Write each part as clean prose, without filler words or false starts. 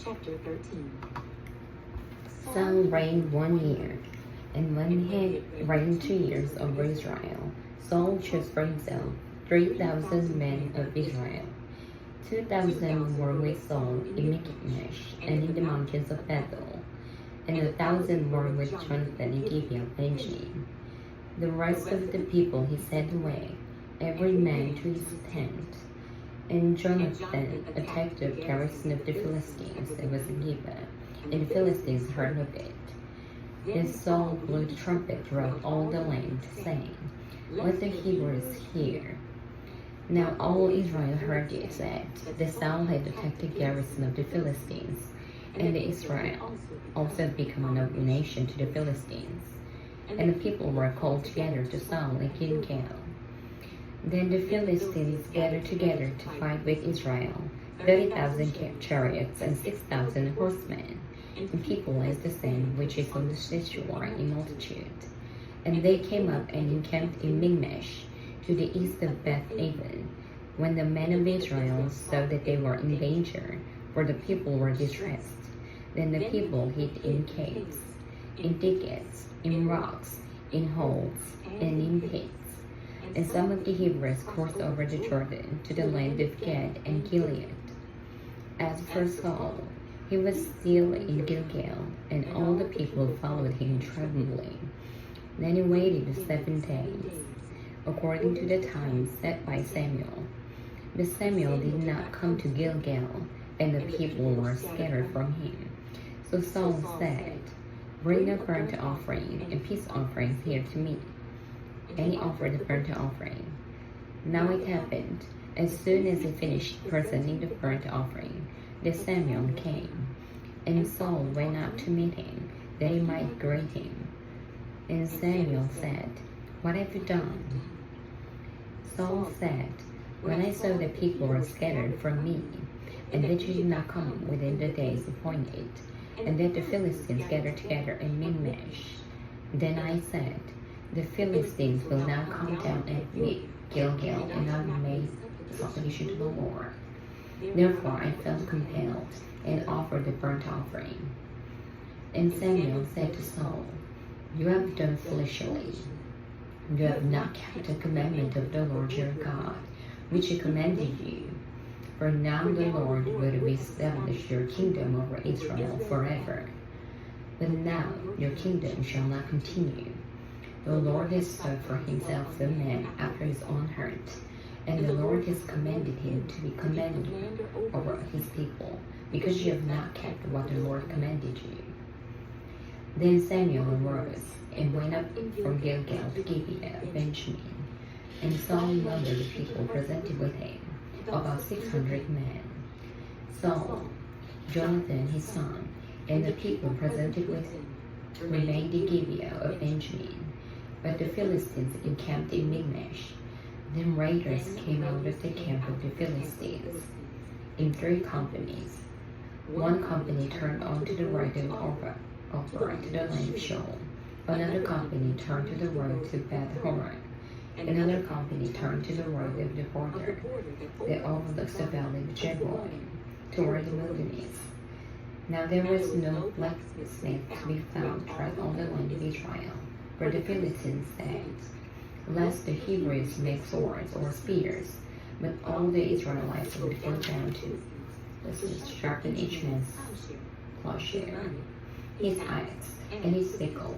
Chapter 13. Saul reigned 1 year, and when he had reigned 2 years over Israel, Saul chose for himself 3,000 men of Israel. 2,000 were with Saul in Michmash and in the mountains of Bethel, and 1,000 were with Jonathan in Gibeah of Benjamin. The rest of the people he sent away, every man to his tent. And Jonathan attacked the garrison of the Philistines that was in Gibeah, and the Philistines heard of it. Then Saul blew the trumpet throughout all the land, saying, "Let the Hebrews hear." Now all Israel heard it, that Saul had attacked the garrison of the Philistines, and Israel also had become an abomination to the Philistines. And the people were called together to Saul at Gilgal. Then the Philistines gathered together to fight with Israel, 30,000 chariots and 6,000 horsemen, and people as the sand which is on the seashore in multitude. And they came up and encamped in Michmash, to the east of Beth-aven. When the men of Israel saw that they were in danger, for the people were distressed, then the people hid in caves, in thickets, in rocks, in holes, and in pits. And some of the Hebrews crossed over the Jordan to the land of Gad and Gilead. As for Saul, he was still in Gilgal, and all the people followed him trembling. Then he waited 7 days, according to the time set by Samuel. But Samuel did not come to Gilgal, and the people were scattered from him. So Saul said, "Bring a burnt offering and peace offerings here to me." And he offered the burnt offering. Now it happened, as soon as he finished presenting the burnt offering, that Samuel came. And Saul went out to meet him, that he might greet him. And Samuel said, "What have you done?" Saul said, "When I saw that people were scattered from me, and that you did not come within the days appointed, and that the Philistines gathered together in Michmash, then I said, the Philistines will now come down at Gilgal, and I will make supplication to the Lord. Therefore I felt compelled, and offered the burnt offering." And Samuel said to Saul, "You have done foolishly. You have not kept the commandment of the Lord your God, which he commanded you. For now the Lord will establish your kingdom over Israel forever. But now your kingdom shall not continue. The Lord has sought for himself a man after his own heart, and the Lord has commanded him to be commander over his people, because you have not kept what the Lord commanded you." Then Samuel arose and went up from Gilgal to Gibeah of Benjamin, and Saul numbered the people presented with him, about 600 men. Saul, Jonathan his son, and the people presented with him remained in Gibeah of Benjamin, but the Philistines encamped in Michmash. Then raiders came out of the camp of the Philistines in 3 companies. One company turned on to the right of Ophrah to the land of Sheol. Another company turned to the road to Beth-horon. Another company turned to the road of the border that overlooks the valley of Jeboim, toward the wilderness. Now there was no blacksmith to be found throughout all the land of Israel, for the Philistines said, "Lest the Hebrews make swords or spears," but all the Israelites would go down to sharpen each man's plowshare, his axe, and his sickle.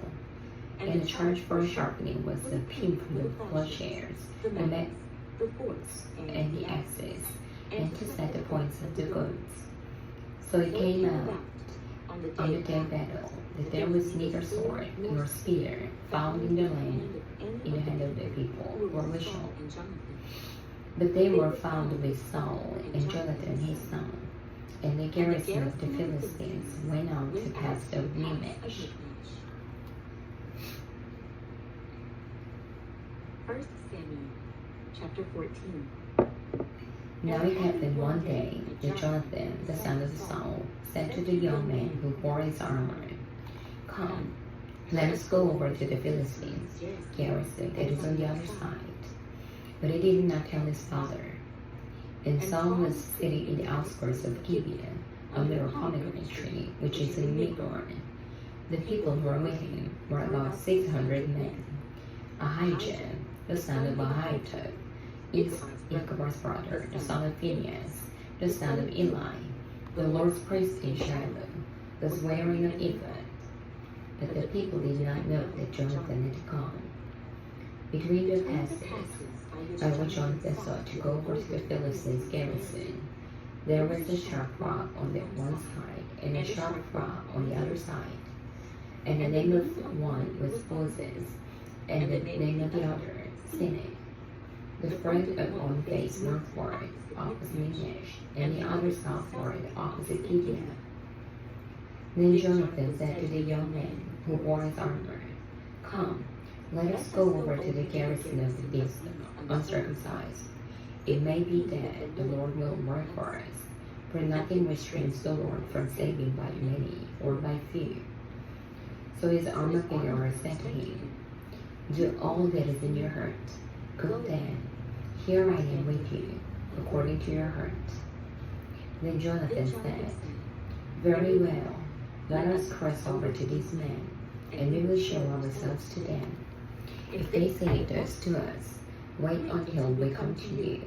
And the charge for sharpening was the pin from the plowshares, the forks, and the axes, and to set the points of the goads. So it came out on the day of battle that there was neither sword nor spear found in the land in the hand of the people who were with Saul. But they were found with Saul and Jonathan his son, and the garrison of the Philistines went out to pass over Michmash. 1 Samuel, chapter 14. Now it happened one day that Jonathan, the son of Saul, said to the young man who bore his armor, "Come, let us go over to the Philistines' garrison that is on the other side." But he did not tell his father. And Saul was sitting in the outskirts of Gibeah, under a pomegranate tree, which is in Migron. The people who were with him were about 600 men. Ahijah, the son of Ahitub, Ichabod's brother, the son of Phinehas, the son of Eli, the Lord's priest in Shiloh, was wearing an ephod. But the people did not know that Jonathan had gone. Between the passes by which Jonathan sought to go over to the Philistines' garrison, there was a sharp rock on the one side and a sharp rock on the other side. And the name of one was Bozez, and the name of the other, Seneh. The front of one faced northward, opposite Minesh, and the other southward, opposite Gibeah. Then Jonathan said to the young man who wore his armor, "Come, let us go over to the garrison of the uncircumcised. It may be that the Lord will work for us, for nothing restrains the Lord from saving by many or by few." So his armor-bearer said to him, "Do all that is in your heart. Go then. Here I am with you, according to your heart." Then Jonathan said, "Very well. Let us cross over to these men, and we will show ourselves to them. If they say thus to us, 'Wait until we come to you,'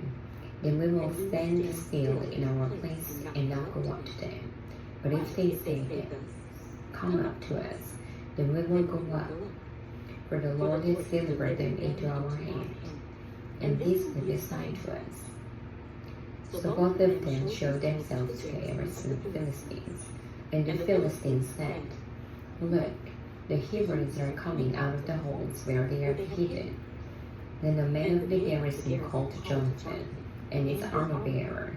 then we will stand still in our place and not go up to them. But if they say thus, 'Come up to us,' then we will go up. For the Lord has delivered them into our hands, and this will be a sign to us." So both of them showed themselves to the garrison of the Philistines. And the Philistines said, "Look, the Hebrews are coming out of the holes where they are hidden." Then the men of the garrison called to Jonathan, and his armor-bearer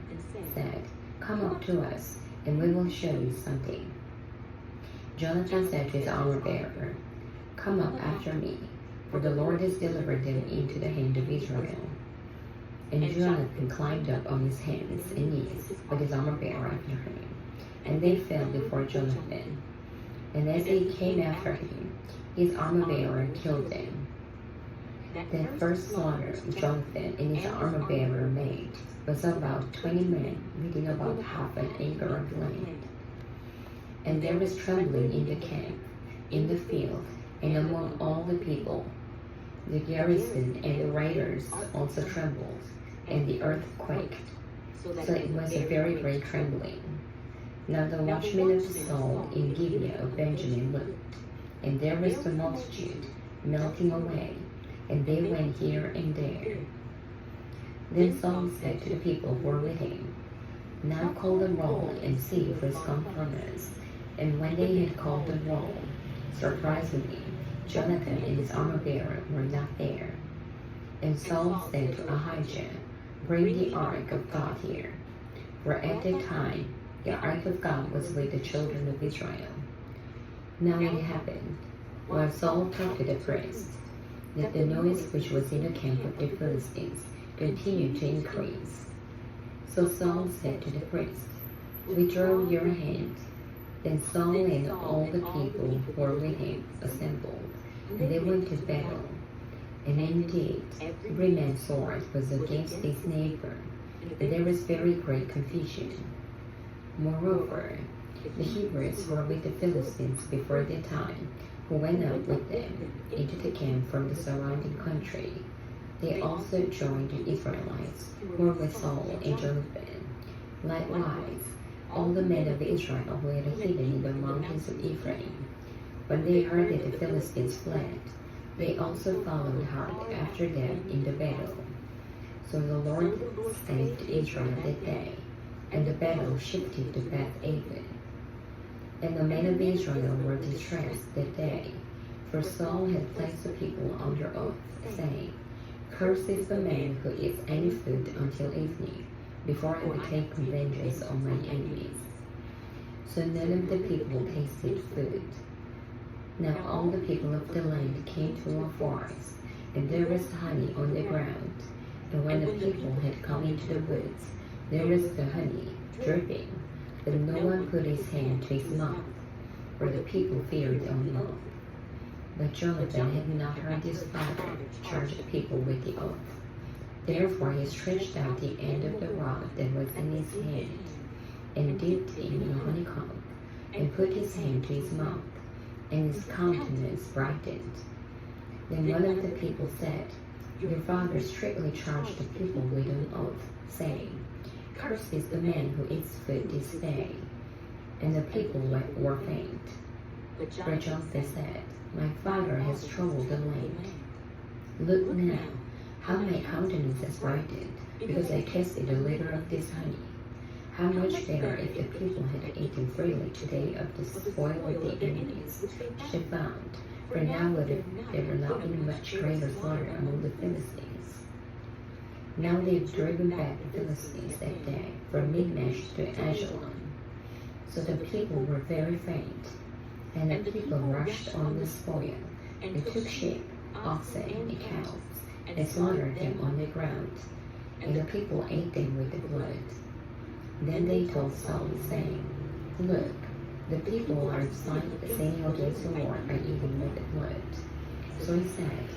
said, "Come up to us, and we will show you something." Jonathan said to his armor-bearer, "Come up after me, for the Lord has delivered them into the hand of Israel." And Jonathan climbed up on his hands and knees with his armor-bearer after him, and they fell before Jonathan. And as they came after him, his armor-bearer killed them. The first slaughter Jonathan and his armor-bearer made was about 20 men, leading about half an acre of land. And there was trembling in the camp, in the field, and among all the people. The garrison and the raiders also trembled, and the earth quaked. So it was a very great trembling. Now the watchmen of Saul in Gibeah of Benjamin looked, and there was the multitude melting away, and they went here and there. Then Saul said to the people who were with him, "Now call the roll and see who has come from us." And when they had called the roll, surprisingly, Jonathan and his armor-bearer were not there. And Saul said to Ahijah, "Bring the ark of God here." For at that time, the ark of God was with the children of Israel. Now it happened, while Saul talked to the priest, that the noise which was in the camp of the Philistines continued to increase. So Saul said to the priest, "Withdraw your hand." Then Saul and all the people who were with him assembled, and they went to battle. And indeed, every man's sword was against his neighbor, and there was very great confusion. Moreover, the Hebrews who were with the Philistines before the time, who went up with them into the camp from the surrounding country, they also joined the Israelites who were with Saul and Jonathan. Likewise, all the men of Israel who had hidden in the mountains of Ephraim, when they heard that the Philistines fled, they also followed hard after them in the battle. So the Lord saved Israel that day, and the battle shifted to Beth-aven. And the men of Israel were distressed that day, for Saul had placed the people under oath, saying, "Cursed is the man who eats any food until evening, before I will take vengeance on my enemies." So none of the people tasted food. Now all the people of the land came to a forest, and there was honey on the ground. And when the people had come into the woods, there was the honey dripping, but no one put his hand to his mouth, for the people feared on oath. But Jonathan had not heard his father charge the people with the oath. Therefore he stretched out the end of the rod that was in his hand, and dipped in a honeycomb, and put his hand to his mouth, and his countenance brightened. Then one of the people said, "Your father strictly charged the people with an oath, saying, 'Cursed is the man who eats food this day.' And the people were faint. But Jonathan said, 'My father has troubled the land. Look now, how my countenance has brightened, because I tasted a little of this honey. How much better if the people had eaten freely today of the spoil of the enemies which they found, for now there will not be much greater slaughter among the Philistines.' Now they had driven back the Philistines that day from Michmash to Ajalon. So the people were very faint, and the people rushed on the spoil, and took sheep, oxen, and cows, and slaughtered them on the ground, and the people ate them with the blood. Then they told Saul, saying, 'Look, the people are sinning against the Lord by eating with the blood.' So he said,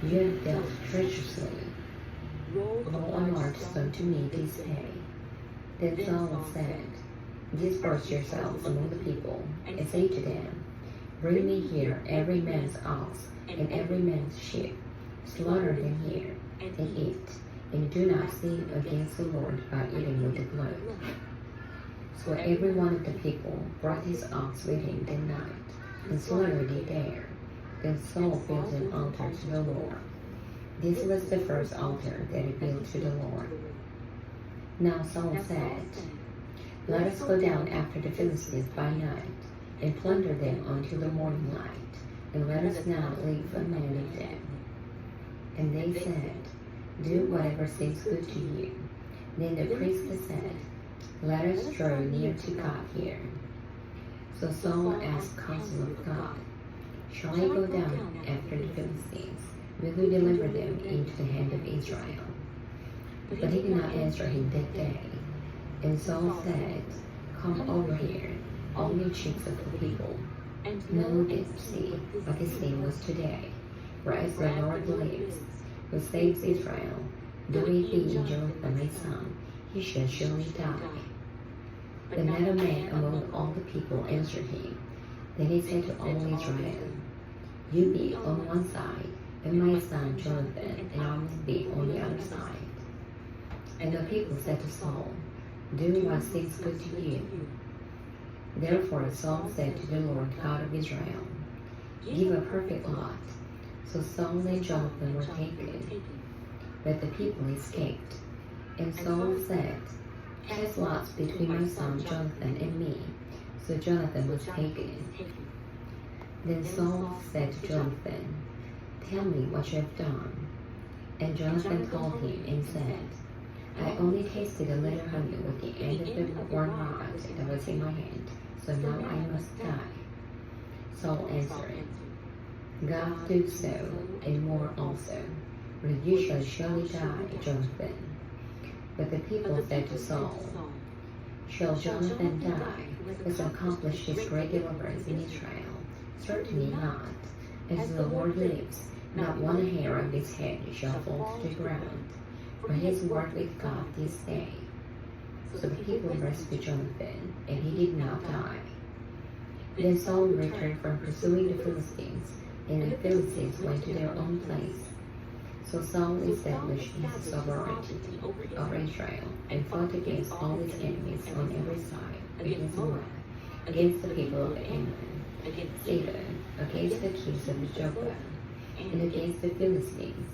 'You have dealt treacherously. Roll a large stone to me this day.' Then Saul said, 'Disperse yourselves among the people, and say to them, Bring me here every man's ox and every man's sheep. Slaughter them here, and eat, and do not sin against the Lord by eating with the blood.' So every one of the people brought his ox with him that night, and slaughtered it there. Then Saul built an altar to the Lord. This was the first altar that he built to the Lord. Now Saul said, 'Let us go down after the Philistines by night, and plunder them until the morning light, and let us not leave a man of them.' And they said, 'Do whatever seems good to you.' Then the priest said, 'Let us draw near to God here.' So Saul asked counsel of God, 'Shall I go down after the Philistines? Will you deliver them into the hand of Israel?' But he did not answer him that day. And Saul said, 'Come over here, all you chiefs of the people, know and see what this thing was today. For as the Lord lives, who saves Israel, though it be Jonathan my son, he shall surely die.' But not a man among all the people answered him. Then he said to all Israel, 'You be on one side, and my son Jonathan, and I will be on the other side.' And the people said to Saul, 'Do what seems good to you.' Therefore Saul said to the Lord God of Israel, 'Give a perfect lot.' So Saul and Jonathan were taken, but the people escaped. And Saul said, 'Cast lots between my son Jonathan and me.' So Jonathan was taken. Then Saul said to Jonathan, 'Tell me what you have done.' And Jonathan told him and said, 'I only tasted a little honey with the end of the one rod that was in my hand, so now I must die.' Saul answered, 'God do so, and more also, for you shall surely die, Jonathan.' But the people said to Saul, 'Shall Jonathan die, who has accomplished his great deliverance in Israel? Certainly not. As the Lord lives, not one hair of his head shall fall to the ground, for he has worked with God this day.' So the people rescued Jonathan, and he did not die. Then Saul returned from pursuing the Philistines, and the Philistines went to their own place. So Saul established his sovereignty over Israel, and fought against all his enemies on every side, against Moab, against the people of Ammon, against Sidon, against the kings of Joppa, and against the Philistines.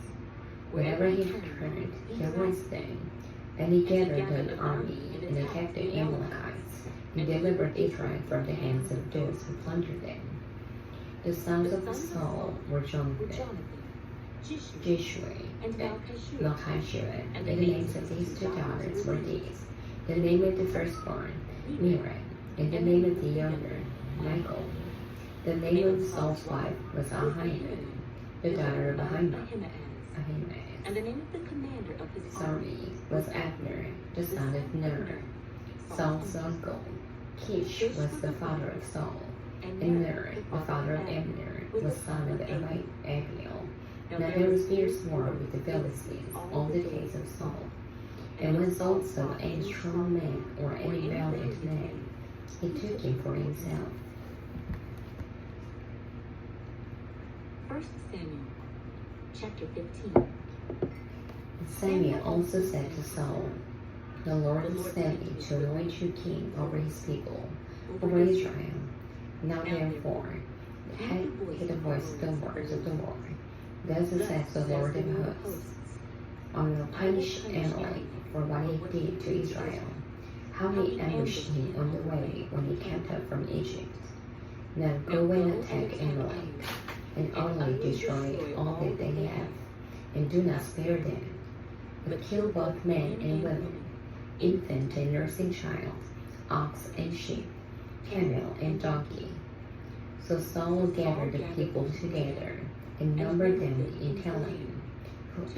Wherever he turned, he arrested them, and he gathered an army and attacked the Amalekites, and delivered Israel from the hands of those who plundered them. The sons of Saul were Jonathan, Jeshua, and Malchishua, and the names of these two daughters were these: the name of the firstborn, Miriam, and the name of the younger, Michael. The name of Saul's wife was Ahinoam, the daughter of Ahimaaz. And the name of the commander of his Sari was Abner, the son of Ner, Saul's uncle. Kish was the father of Saul, and Ner, the father of Abner, was son of Abiel. Now there was fierce war with the Philistines all the days of Saul. And when Saul saw any strong man or any valiant man, he took him for himself. 1 Samuel chapter 15. Samuel also said to Saul, "The Lord has sent me to anoint you king over his people, over Israel. Now therefore, heed the voice of the words of the Lord. Thus says the Lord of hosts, I will punish Amalek for what he did to Israel, how he ambushed him on the way when he came up from Egypt. Now go and attack Amalek, and utterly destroy all that they have, and do not spare them, but kill both men and women, infant and nursing child, ox and sheep, camel and donkey." So Saul gathered the people together and numbered them in telling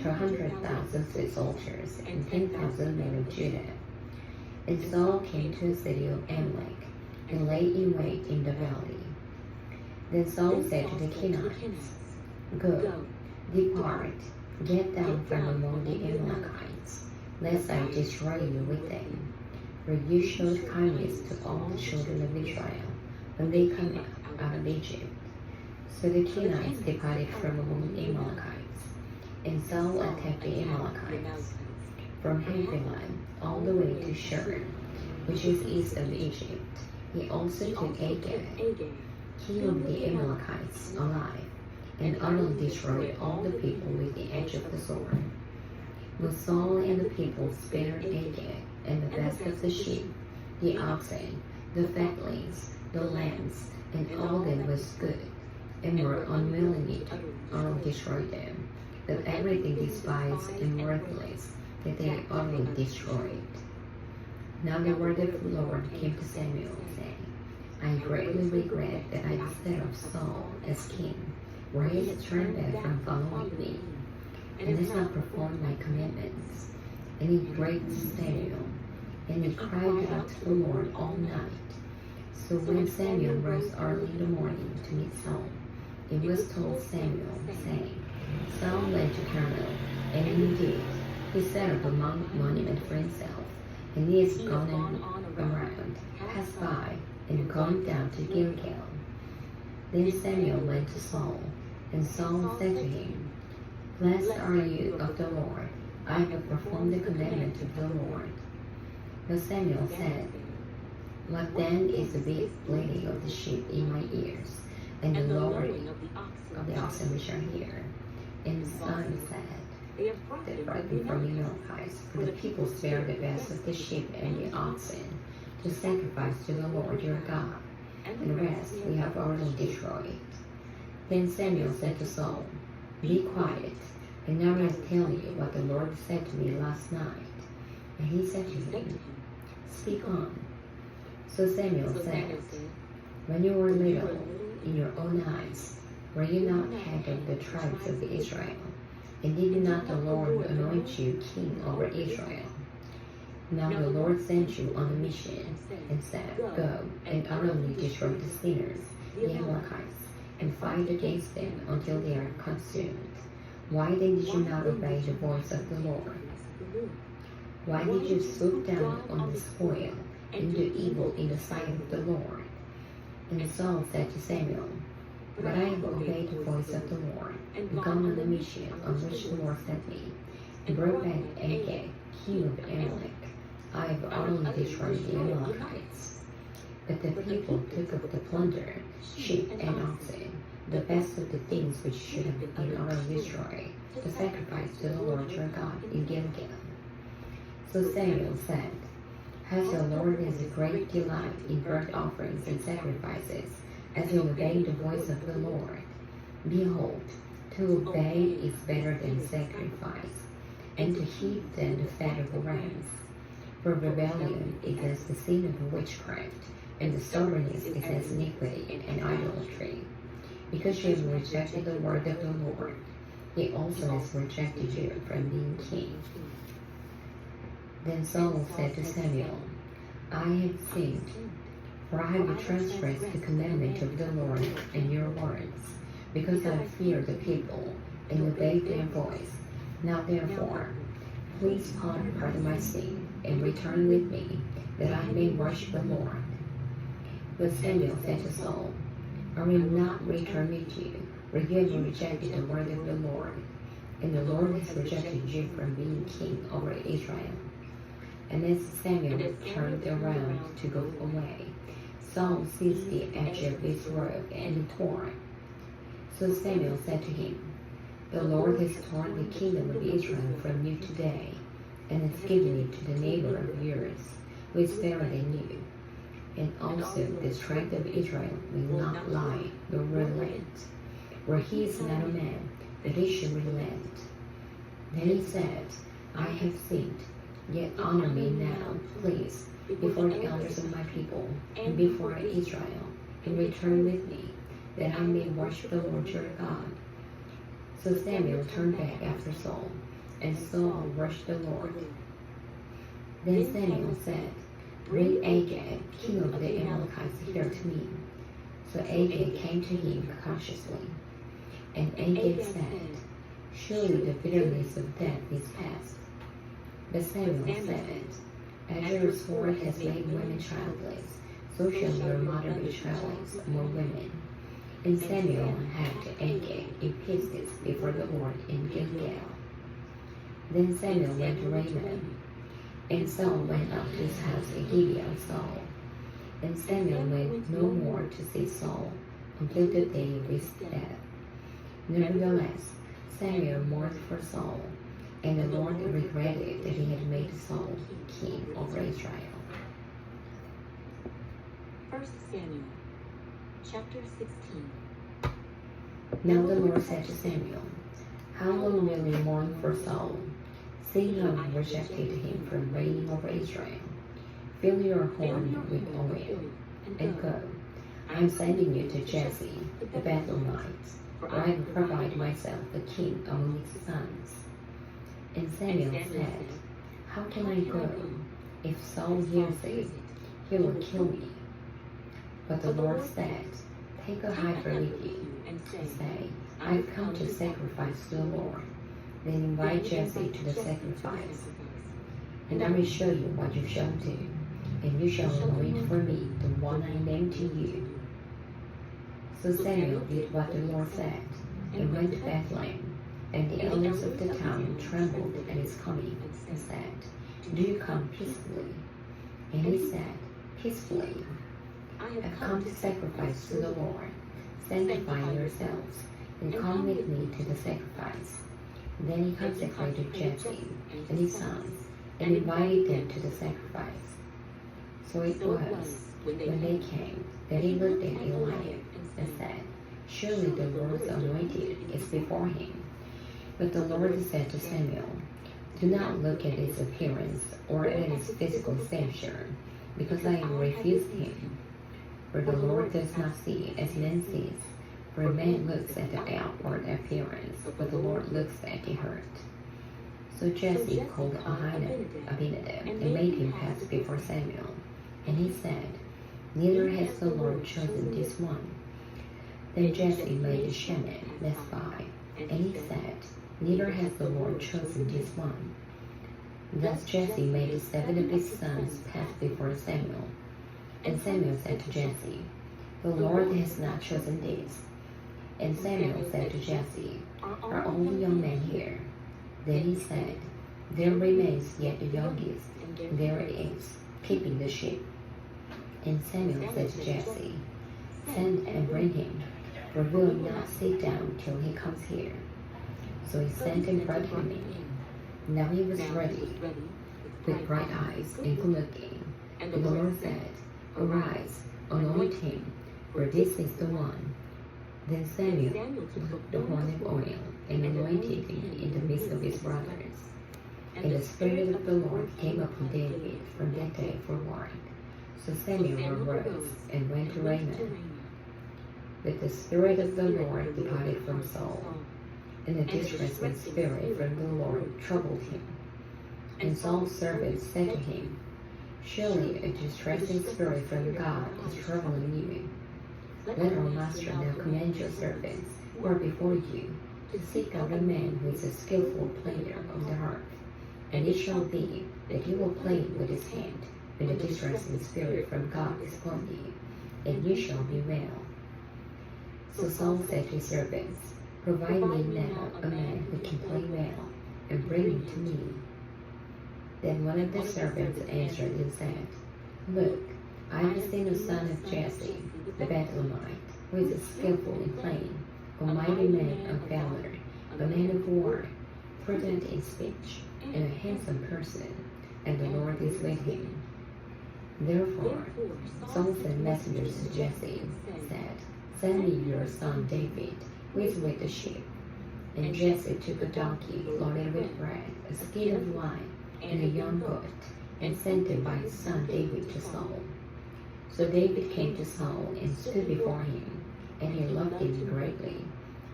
200,000 foot soldiers and 10,000 men of Judah. And Saul came to the city of Amalek and lay in wait in the valley. Then Saul said to the Kenites, "Go, depart, get down from among the Amalekites, lest I destroy you with them. For you showed kindness to all the children of Israel when they come out of Egypt." So the Kenites departed from among the Amalekites, and Saul attacked the Amalekites from Hebron all the way to Shur, which is east of Egypt. He also took Agag, killed the Amalekites alive, and utterly destroyed all the people with the edge of the sword. But Saul and the people spared Agag and the best of the sheep, the oxen, the fatlings, the lambs, and all that was good, and were unwilling to utterly destroy them, but everything despised and worthless that they utterly destroyed. Now the word of the Lord came to Samuel, saying, "I greatly regret that I set up Saul as king, where he has turned back from following me, and has not performed my commandments." And he prayed Samuel, and he cried out to the Lord all night. So when Samuel rose early in the morning to meet Saul, it was told Samuel, saying, "Saul went to Carmel, and indeed he set up a monument for himself, and he has gone around, passed by, and gone down to Gilgal." Then Samuel went to Saul, and Saul said to him, "Blessed are you of the Lord, I have performed the commandment of the Lord." But Samuel said, "What then is the big bleating of the sheep in my ears, and the lowing of the oxen which are here?" And Saul said, "They brought me from the Amalekites, for the people spared the best of the sheep and the oxen to sacrifice to the Lord your God, and the rest we have already destroyed." Then Samuel said to Saul, "Be quiet, and now I will tell you what the Lord said to me last night." And he said to him, "Speak on." So Samuel said, "When you were little in your own eyes, were you not head of the tribes of Israel? And did not the Lord anoint you king over Israel? Now the Lord sent you on a mission, and said, Go and utterly destroy the sinners, the Amalekites, and fight against them until they are consumed. Why then did you not obey the voice of the Lord? Why did you swoop down on the spoil and do evil in the sight of the Lord?" And Saul said to Samuel, "But I have obeyed the voice of the Lord, and gone on the mission on which the Lord sent me, and brought back Agag, king of Amalek. I have utterly destroyed the Amalekites." But the people took up the plunder, sheep and oxen, the best of the things which should have been utterly destroyed, to sacrifice to the Lord your God in Gilgal. So Samuel said, "Has the Lord as a great delight in burnt offerings and sacrifices, as in obeying the voice of the Lord? Behold, to obey is better than sacrifice, and to heap than the fat of the rams. For rebellion is as the sin of witchcraft, and the stubbornness is as iniquity and idolatry. Because you have rejected the word of the Lord, he also has rejected you from being king." Then Saul said to Samuel, "I have sinned, for I have transgressed the commandment of the Lord and your words, because I fear the people and obeyed their voice. Now therefore, Please pardon my sin, and return with me, that I may worship the Lord. But Samuel said to Saul, I will not return with you, for you have rejected the word of the Lord, and the Lord has rejected you from being king over Israel. And as Samuel turned around to go away, Saul seized the edge of his robe and tore it. So Samuel said to him, The Lord has torn the kingdom of Israel from you today, and has given it to the neighbor of yours, who is better than you. And also the strength of Israel will not lie nor relent, for he is not a man that he should relent. Then he said, I have sinned, yet honor me now, please, before the elders of my people, and before Israel, and return with me, that I may worship the Lord your God. So Samuel turned back after Saul, and Saul worshipped the Lord. Then Samuel said, Bring Agag, king of the Amalekites, here to me. So Agag came to him cautiously. And Agag said, Surely the bitterness of death is past. But Samuel said, As your sword has made women childless, so shall your mother be childless among women. And Samuel hacked Agag in pieces before the Lord in Gilgal. Then Samuel went to Ramah, and Saul went up to his house in Gibeah of Saul. And Samuel went no more to see Saul until the day of his death. Nevertheless, Samuel mourned for Saul, and the Lord regretted that he had made Saul king over Israel. 1 Samuel chapter 16. Now the Lord said to Samuel, How long will you mourn for Saul, seeing I have rejected him from reigning over Israel? Fill your horn with oil, and go. I am sending you to Jesse, the Bethlehemite, for I will provide myself a king among his sons. And Samuel said, How can I go? If Saul hears it, he will kill me. But the Lord said, Take a heifer with you, and say, I have come to sacrifice to the Lord. Then invite Jesse to the sacrifice. And I will show you what you shall do, and you shall anoint for me the one I name to you. So Samuel did what the Lord said, and went to Bethlehem. And the elders of the town trembled at his coming, and said, Do you come peacefully? And he said, Peacefully. I have come to sacrifice to the Lord. Sanctify yourselves, and come with me to the sacrifice. Then he consecrated Jesse and his sons, and invited them to the sacrifice. So it was, when they came, that he looked at Eliab, and said, Surely the Lord's anointed is before him. But the Lord said to Samuel, Do not look at his appearance or at his physical stature, because I have refused him. For the Lord does not see as man sees, for a man looks at the outward appearance, but the Lord looks at the heart. So Jesse called Abinadab and made him pass before Samuel. And he said, Neither has the Lord chosen this one. Then Jesse made Shemaiah the spy, and he said, Neither has the Lord chosen this one. Thus Jesse made 7 of his sons pass before Samuel. And Samuel said to Jesse, The Lord has not chosen this. And Samuel said to Jesse, Are all the young men here? Then he said, There remains yet the youngest, and there it is, keeping the sheep. And Samuel said to Jesse, Send and bring him, for we will not sit down till he comes here. So he sent and brought him in. Now he was ready, with bright eyes and good looking. And the Lord said, Arise, anoint him, for this is the one. Then Samuel took the horn of oil and anointed him in the midst of his brothers. And the Spirit of the Lord came upon David from that day forward. So Samuel arose and went to Ramah. But the Spirit of the Lord departed from Saul, and a distressing spirit from the Lord troubled him. And Saul's servants said to him, Surely a distressing spirit from God is troubling you. Let our master now command your servants who are before you to seek out a man who is a skillful player of the harp, And it shall be that he will play with his hand when the distressing spirit from God is upon you, and you shall be well. So Saul said to his servants, Provide me now a man who can play well, and bring him to me. Then one of the servants answered and said, Look, I have seen the son of Jesse, the Bethlehemite, who is skillful in playing, a mighty man of valor, a man of war, prudent in speech, and a handsome person, and the Lord is with him. Therefore Saul sent messengers to Jesse, and said, Send me your son David, who is with the sheep. And Jesse took a donkey loaded with bread, a skin of wine, and a young goat, and sent them by his son David to Saul. So David came to Saul and stood before him, and he loved him greatly,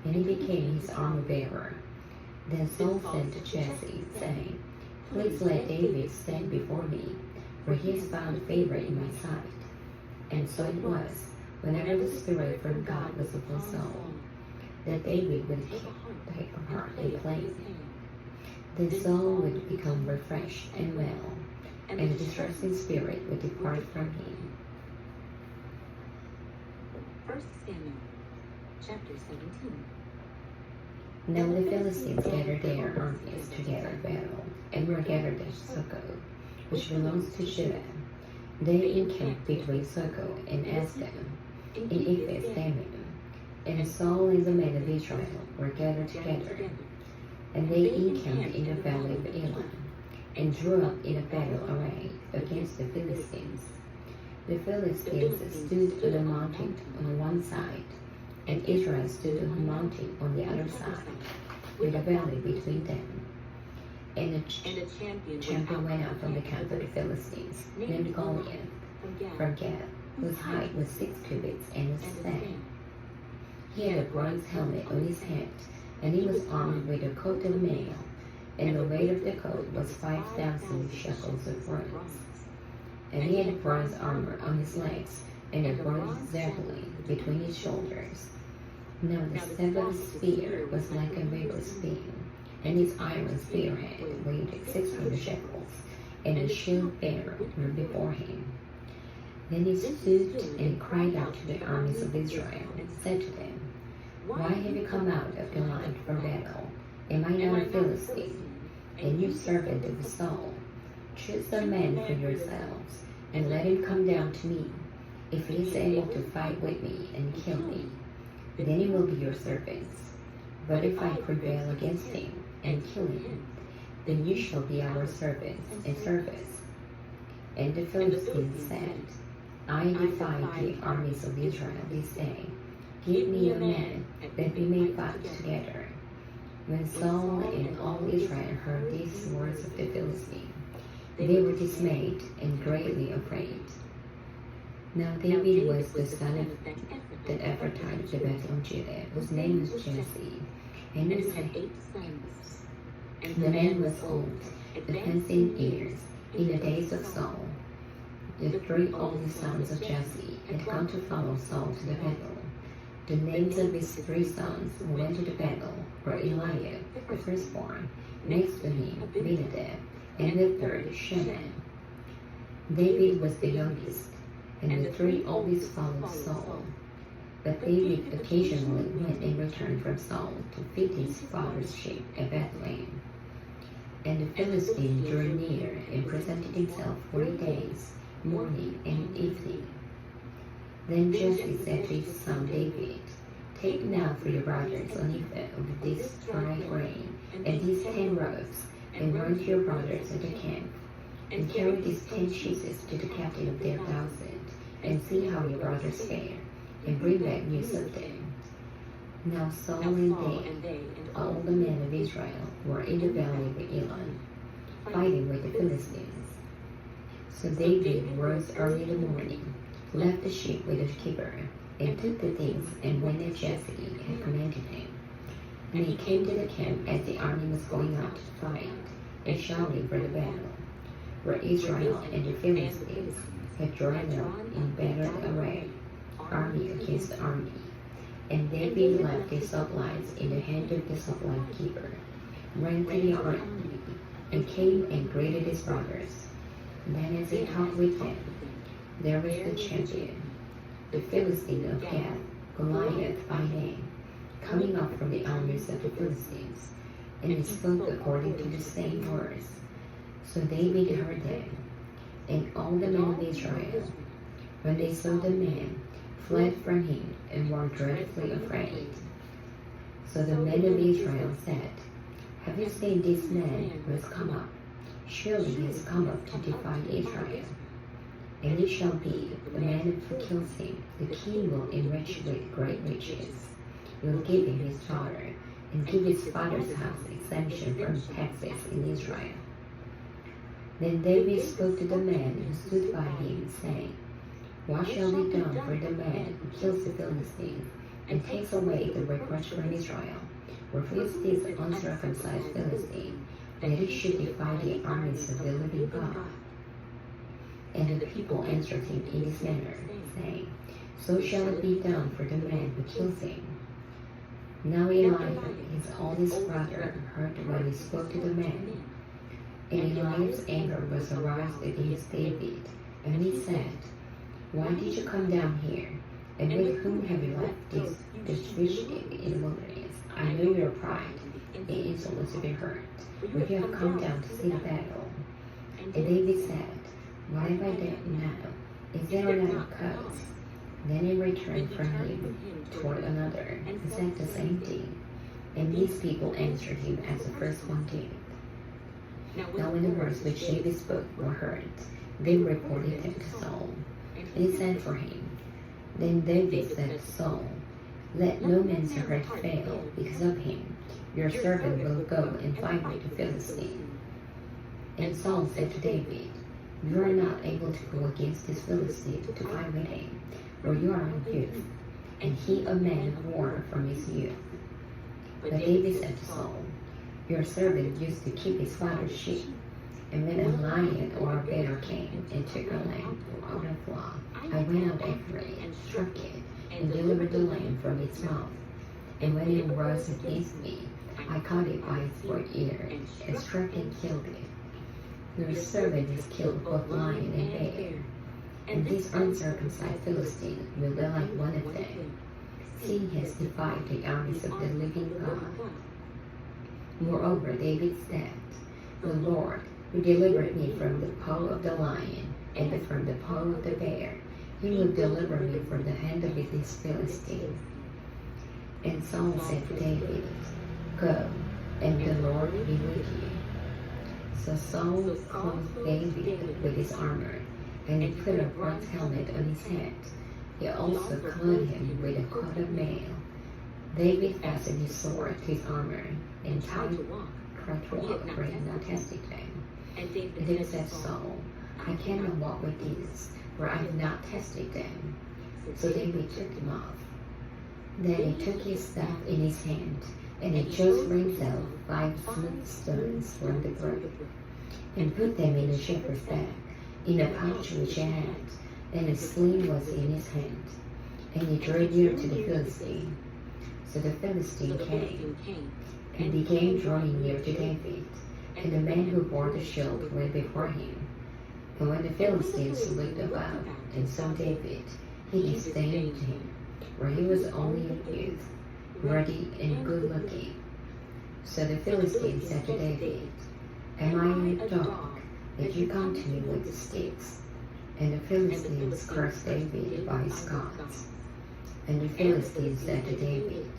and he became his armor-bearer. Then Saul sent to Jesse, saying, Please let David stand before me, for he has found favor in my sight. And so it was, whenever the Spirit from God was upon Saul, that David would take heart in playing. Then Saul would become refreshed and well, and the distressing spirit would depart from him. 1 Samuel, chapter 17. Now the Philistines gathered their armies together in battle, and were gathered at Succoth, which belongs to Judah. They encamped between Succoth and Ashdod, in Ephes-dammim. And Saul and the men of Israel were gathered together, and they encamped in the valley of Elah, and drew up in a battle array against the Philistines. The Philistines stood on the mountain on one side, and Israel stood on the mountain on the other side, with a valley between them. And a champion went out from the camp of the Philistines, named Goliath, from Gath, whose height was 6 cubits and a span. He had a bronze helmet on his head, and he was armed with a coat of mail, and the weight of the coat was 5,000 shekels of bronze. And he had bronze armor on his legs, and a bronze javelin between his shoulders. Now the staff of his spear was like a weaver's beam, and his iron spearhead weighed 600 shekels, and a shield bearer were before him. Then he stood and cried out to the armies of Israel, and said to them, Why have you come out of the line for battle? Am I not a Philistine? And you servant of Saul, choose a man for yourselves, and let him come down to me. If he is able to fight with me and kill me, then he will be your servants. But if I prevail against him and kill him, then you shall be our servants and service. And the Philistines said, I defy the armies of Israel this day. Give me a man, that we may fight together. When Saul and all Israel heard these words of the Philistine, they were dismayed and greatly afraid. Now David was the son of the Ephrathite of the Bethlehem Judah, whose name was Jesse, and he had 8 sons. The man was old, advanced in years, in the days of Saul. The 3 oldest sons of Jesse had gone to follow Saul to the battle. The names of his 3 sons who went to the battle were Eliab, the firstborn, next to him Abinadab, and the third Shema. David was the youngest, and the 3 oldest followed Saul. But David occasionally went and returned from Saul to feed his father's sheep at Bethlehem. And the Philistine drew near and presented himself 40 days, morning and evening. Then Jesse said to his son David, Take now for your brothers an ephah of this dried grain, and these 10 loaves, and run to your brothers at the camp, and carry these 10 cheeses to the captain of their 1,000, and see how your brothers fare, and bring back news of them. Now Saul and they, and all the men of Israel, were in the valley of Elah, fighting with the Philistines. So David rose early in the morning, left the sheep with the keeper, and took the things, and went as Jesse had commanded him. And he came to the camp as the army was going out to fight, and shouting for the battle, where Israel and the Philistines had drawn up in battle array, army against army. And David left his supplies in the hand of the supply keeper, ran to the army, and came and greeted his brothers. Then as he talked with them, there was the champion, the Philistine of Gath, Goliath by name, coming up from the armies of the Philistines, and he spoke according to the same words. So David heard them, and all the men of Israel, when they saw the man, fled from him and were dreadfully afraid. So the men of Israel said, Have you seen this man who has come up? Surely he has come up to defy Israel. And it shall be, the man who kills him, the king will enrich with great riches. He will give him his daughter, and give his father's house exemption from taxes in Israel. Then David spoke to the man who stood by him, saying, What shall be done for the man who kills the Philistine, and takes away the reproach from Israel? For who is this uncircumcised Philistine, that he should defy the armies of the living God? And the people answered him in this manner, saying, So shall it be done for the man who kills him. Now Eliab, his oldest brother, heard when he spoke to the man. And Eliab's anger was aroused against David, and he said, Why did you come down here? And with whom have you left this fugitive in the wilderness? I know your pride and insolence of your heart, for you have come down to see the battle. And David said, What have I done now? Is there not a cause? Then he returned from him toward another, and said the same thing. And these people answered him as the first one did. Now when the words which David spoke were heard, they reported them to Saul, and he sent for him. Then David said to Saul, Let no man's heart fail because of him. Your servant will go and fight with the Philistine. And Saul said to David, You are not able to go against this Philistine to fight with him, for you are a youth, and he a man of war from his youth. But David said to Saul, Your servant used to keep his father's sheep, and when a lion or a bear came and took a lamb out of flock, I went out after it and struck it, and delivered the lamb from its mouth. And when it rose against me, I caught it by its four ear, and struck and killed it. Your servant has killed both lion and bear, and this uncircumcised Philistine will be like one of them, seeing he has defied the armies of the living God. Moreover, David said, The Lord, who delivered me from the paw of the lion and from the paw of the bear, he will deliver me from the hand of this Philistine. And Saul said to David, Go, and the Lord be with you. So Saul clothed David with his armor, and he put a bronze helmet on his head. He also clothed him with a coat of mail. David fastened his sword to his armor, and tried to walk, for he had not tested them. And David said to Saul, I cannot walk with these, for I have not tested them. So David took them off. Then he took his staff in his hand, and he chose for himself 5 smooth stones from the brook, and put them in a shepherd's bag, in a pouch which he had, and a sling was in his hand. And he drew near to the Philistine. So the Philistine came, and began drawing near to David, and the man who bore the shield went before him. And when the Philistines looked about and saw David, he disdained him, for he was only a youth, ruddy and good-looking. So the Philistines said to David, Am I a dog, that you come to me with sticks? And the Philistines cursed David by his gods. And the Philistines said to David,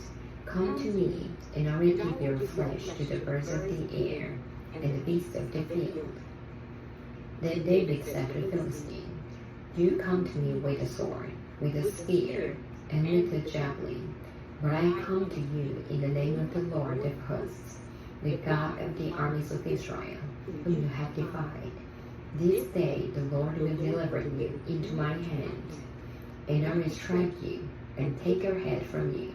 Come to me, and I will give your flesh to the birds of the air and the beasts of the field. Then David said to the Philistine, You come to me with a sword, with a spear, and with a javelin, but I come to you in the name of the Lord of hosts, the God of the armies of Israel, whom you have defied. This day the Lord will deliver you into my hand, and I will strike you, and take your head from you.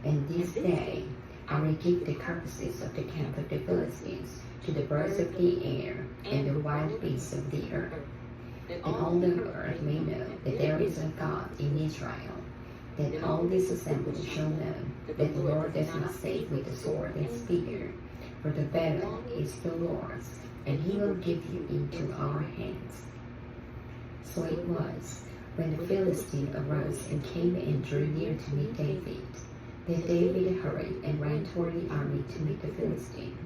And this day I will give the carcasses of the camp of the Philistines to the birds of the air and the wild beasts of the earth, that all the earth may know that there is a God in Israel, that all this assembly shall know that the Lord does not save with the sword and spear, for the battle is the Lord's, and he will give you into our hands. So it was, when the Philistine arose and came and drew near to meet David, that David hurried and ran toward the army to meet the Philistine.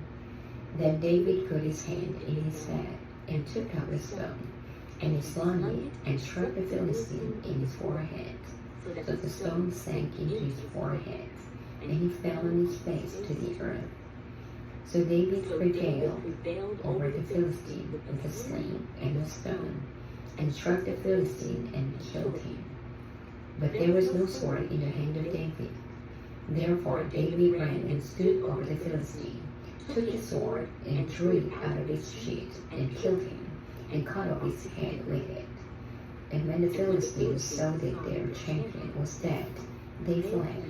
Then David put his hand in his bag and took out a stone, and he slung it and struck the Philistine in his forehead. So the stone sank into his forehead, and he fell on his face to the earth. So David prevailed over the Philistine with a sling and a stone, and struck the Philistine and killed him. But there was no sword in the hand of David. Therefore David ran and stood over the Philistine, took his sword and drew it out of its sheath, and killed him, and cut off his head with it. And when the Philistines saw that their champion was dead, they fled.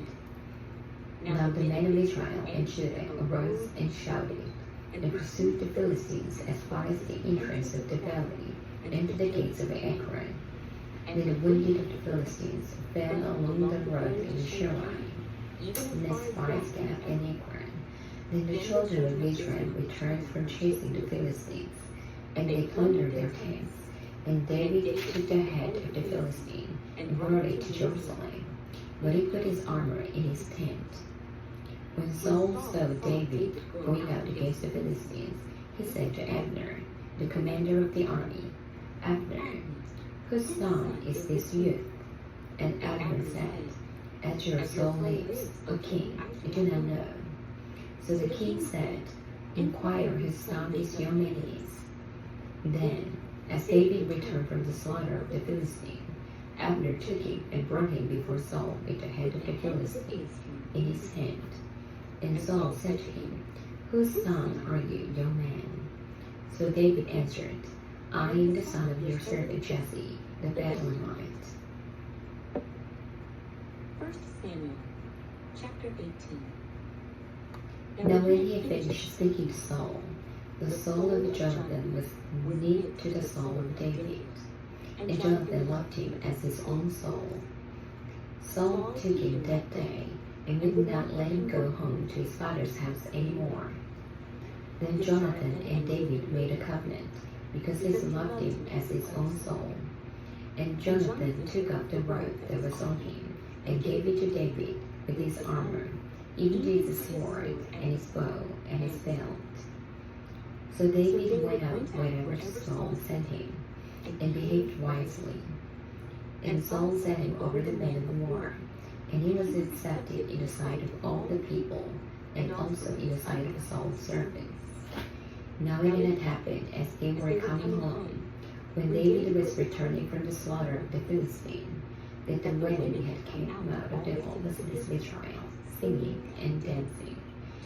Now the men of Israel and Judah arose and shouted, and pursued the Philistines as far as the entrance of the valley, and to the gates of Ekron. And the wounded of the Philistines fell along the road in the shoreline, even as far as Gath and Ekron. Then the children of Israel returned from chasing the Philistines, and they plundered their tents. And David took the head of the Philistine and brought it to Jerusalem, but he put his armor in his tent. When Saul saw David going out against the Philistines, he said to Abner, the commander of the army, Abner, whose son is this youth? And Abner said, As your soul lives, O king, I do not know. So the king said, Inquire whose son this young man is. Then, as David returned from the slaughter of the Philistine, Abner took him and brought him before Saul with the head of the Philistine in his hand. And Saul said to him, Whose son are you, young man? So David answered, I am the son of your servant Jesse, the Bethlehemite. 1 Samuel, chapter 18. Now when he had finished speaking to Saul, the soul of Jonathan was knit to the soul of David, and Jonathan loved him as his own soul. Saul took him that day, and would not let him go home to his father's house any more. Then Jonathan and David made a covenant, because he loved him as his own soul. And Jonathan took up the robe that was on him, and gave it to David with his armor, even to his sword, and his bow, and his belt. So David went out wherever Saul sent him, and behaved wisely. And Saul set him over the men of war, and he was accepted in the sight of all the people, and also in the sight of Saul's servants. Now it had happened as they were coming home, when David was returning from the slaughter of the Philistine, that the women had came out of the homes of Israel, singing and dancing,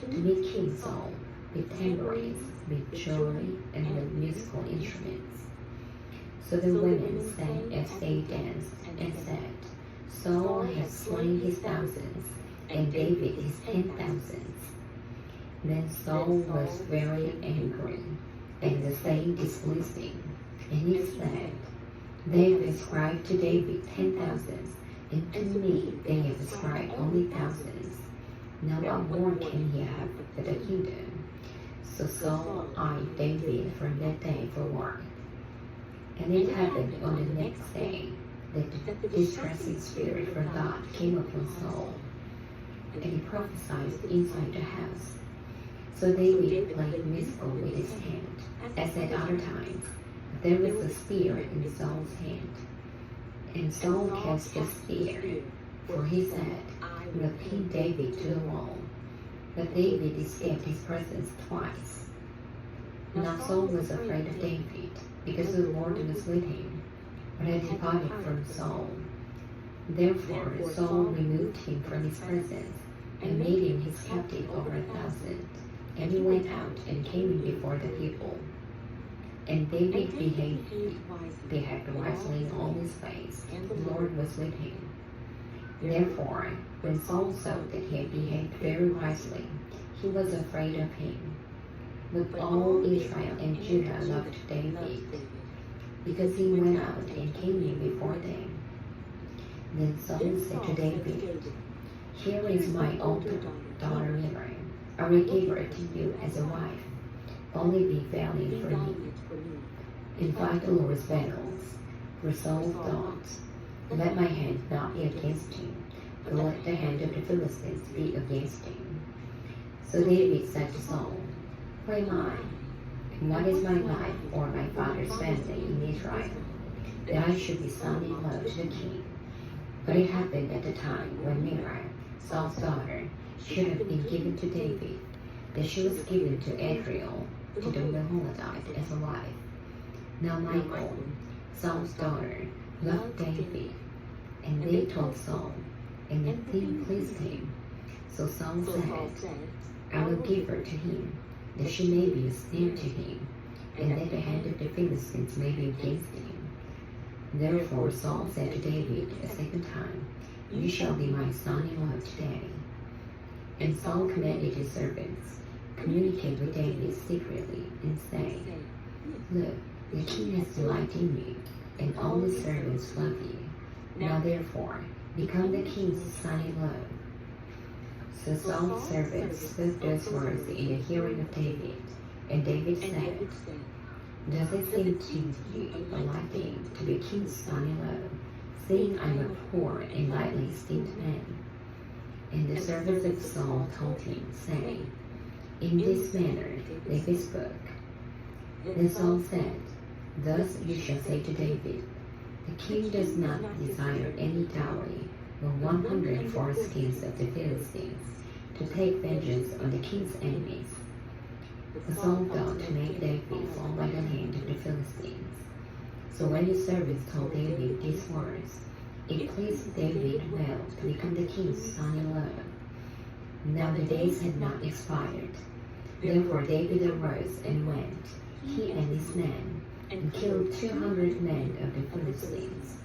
to meet King Saul with tambourines, with joy, and with musical instruments. So the women sang as they danced, and said, Saul has slain his thousands, and David his 10,000s. Then Saul was very angry, and the saying displeased him, and he said, They have ascribed to David 10,000s, and to me they have ascribed only thousands. Now what more can he have for the kingdom? So Saul eyed David from that day forward. And it happened on the next day that the distressing spirit from God came upon Saul, and he prophesied inside the house. So David played musical with his hand, as at other times. There was a spear in Saul's hand. And Saul cast the spear, for he said, I will pin David to the wall. But David escaped his presence twice. Now Saul was afraid of David, because the Lord was with him, but had departed from Saul. Therefore Saul removed him from his presence, and made him his captive over 1,000. And he went out and came in before the people. And David behaved wisely in all his ways, and the Lord was with him. Therefore, when Saul saw that he had behaved very wisely, he was afraid of him. But all Israel and Judah loved David, because he went out and came in before them. Then Saul said to David, Here is my older daughter Miriam. I will give her to you as a wife. only be valiant for me, and fight the Lord's battles. For Saul thought, let my hand not be against him, but let the hand of the Philistines be against him. So David said to Saul, who am I? And what is my life or my father's family in Israel, that I should be son-in-law to the king? But it happened at the time when Miriam, Saul's daughter, should have been given to David, that she was given to Adriel, to the Meholadite, as a wife. Now Michal, Saul's daughter, loved David, and they told Saul, and the thing pleased him. So Saul said, I will give her to him, that she may be a snare to him, and that the hand of the Philistines may be against him. Therefore Saul said to David a second time, you shall be my son-in-law today. And Saul commanded his servants, communicate with David secretly, and say, look, the king has delight in you, and all his servants love you. Now therefore, become the king's son-in-law. So Saul's servants spoke those words in the hearing of David, and David said, does it seem to you a light thing to be king's son-in-law, seeing I am a poor and lightly esteemed man? And the servants of Saul told him, saying, in this manner David spoke. Then Saul said, thus you shall say to David, the king does not desire any dowry, but 100 foreskins of the Philistines, to take vengeance on the king's enemies. But Saul thought to make David fall by the hand of the Philistines. So when his servants told David these words, it pleased David well to become the king's son-in-law. Now the days had not expired. Therefore David arose and went, he and his men, and killed 200 men of the Philistines.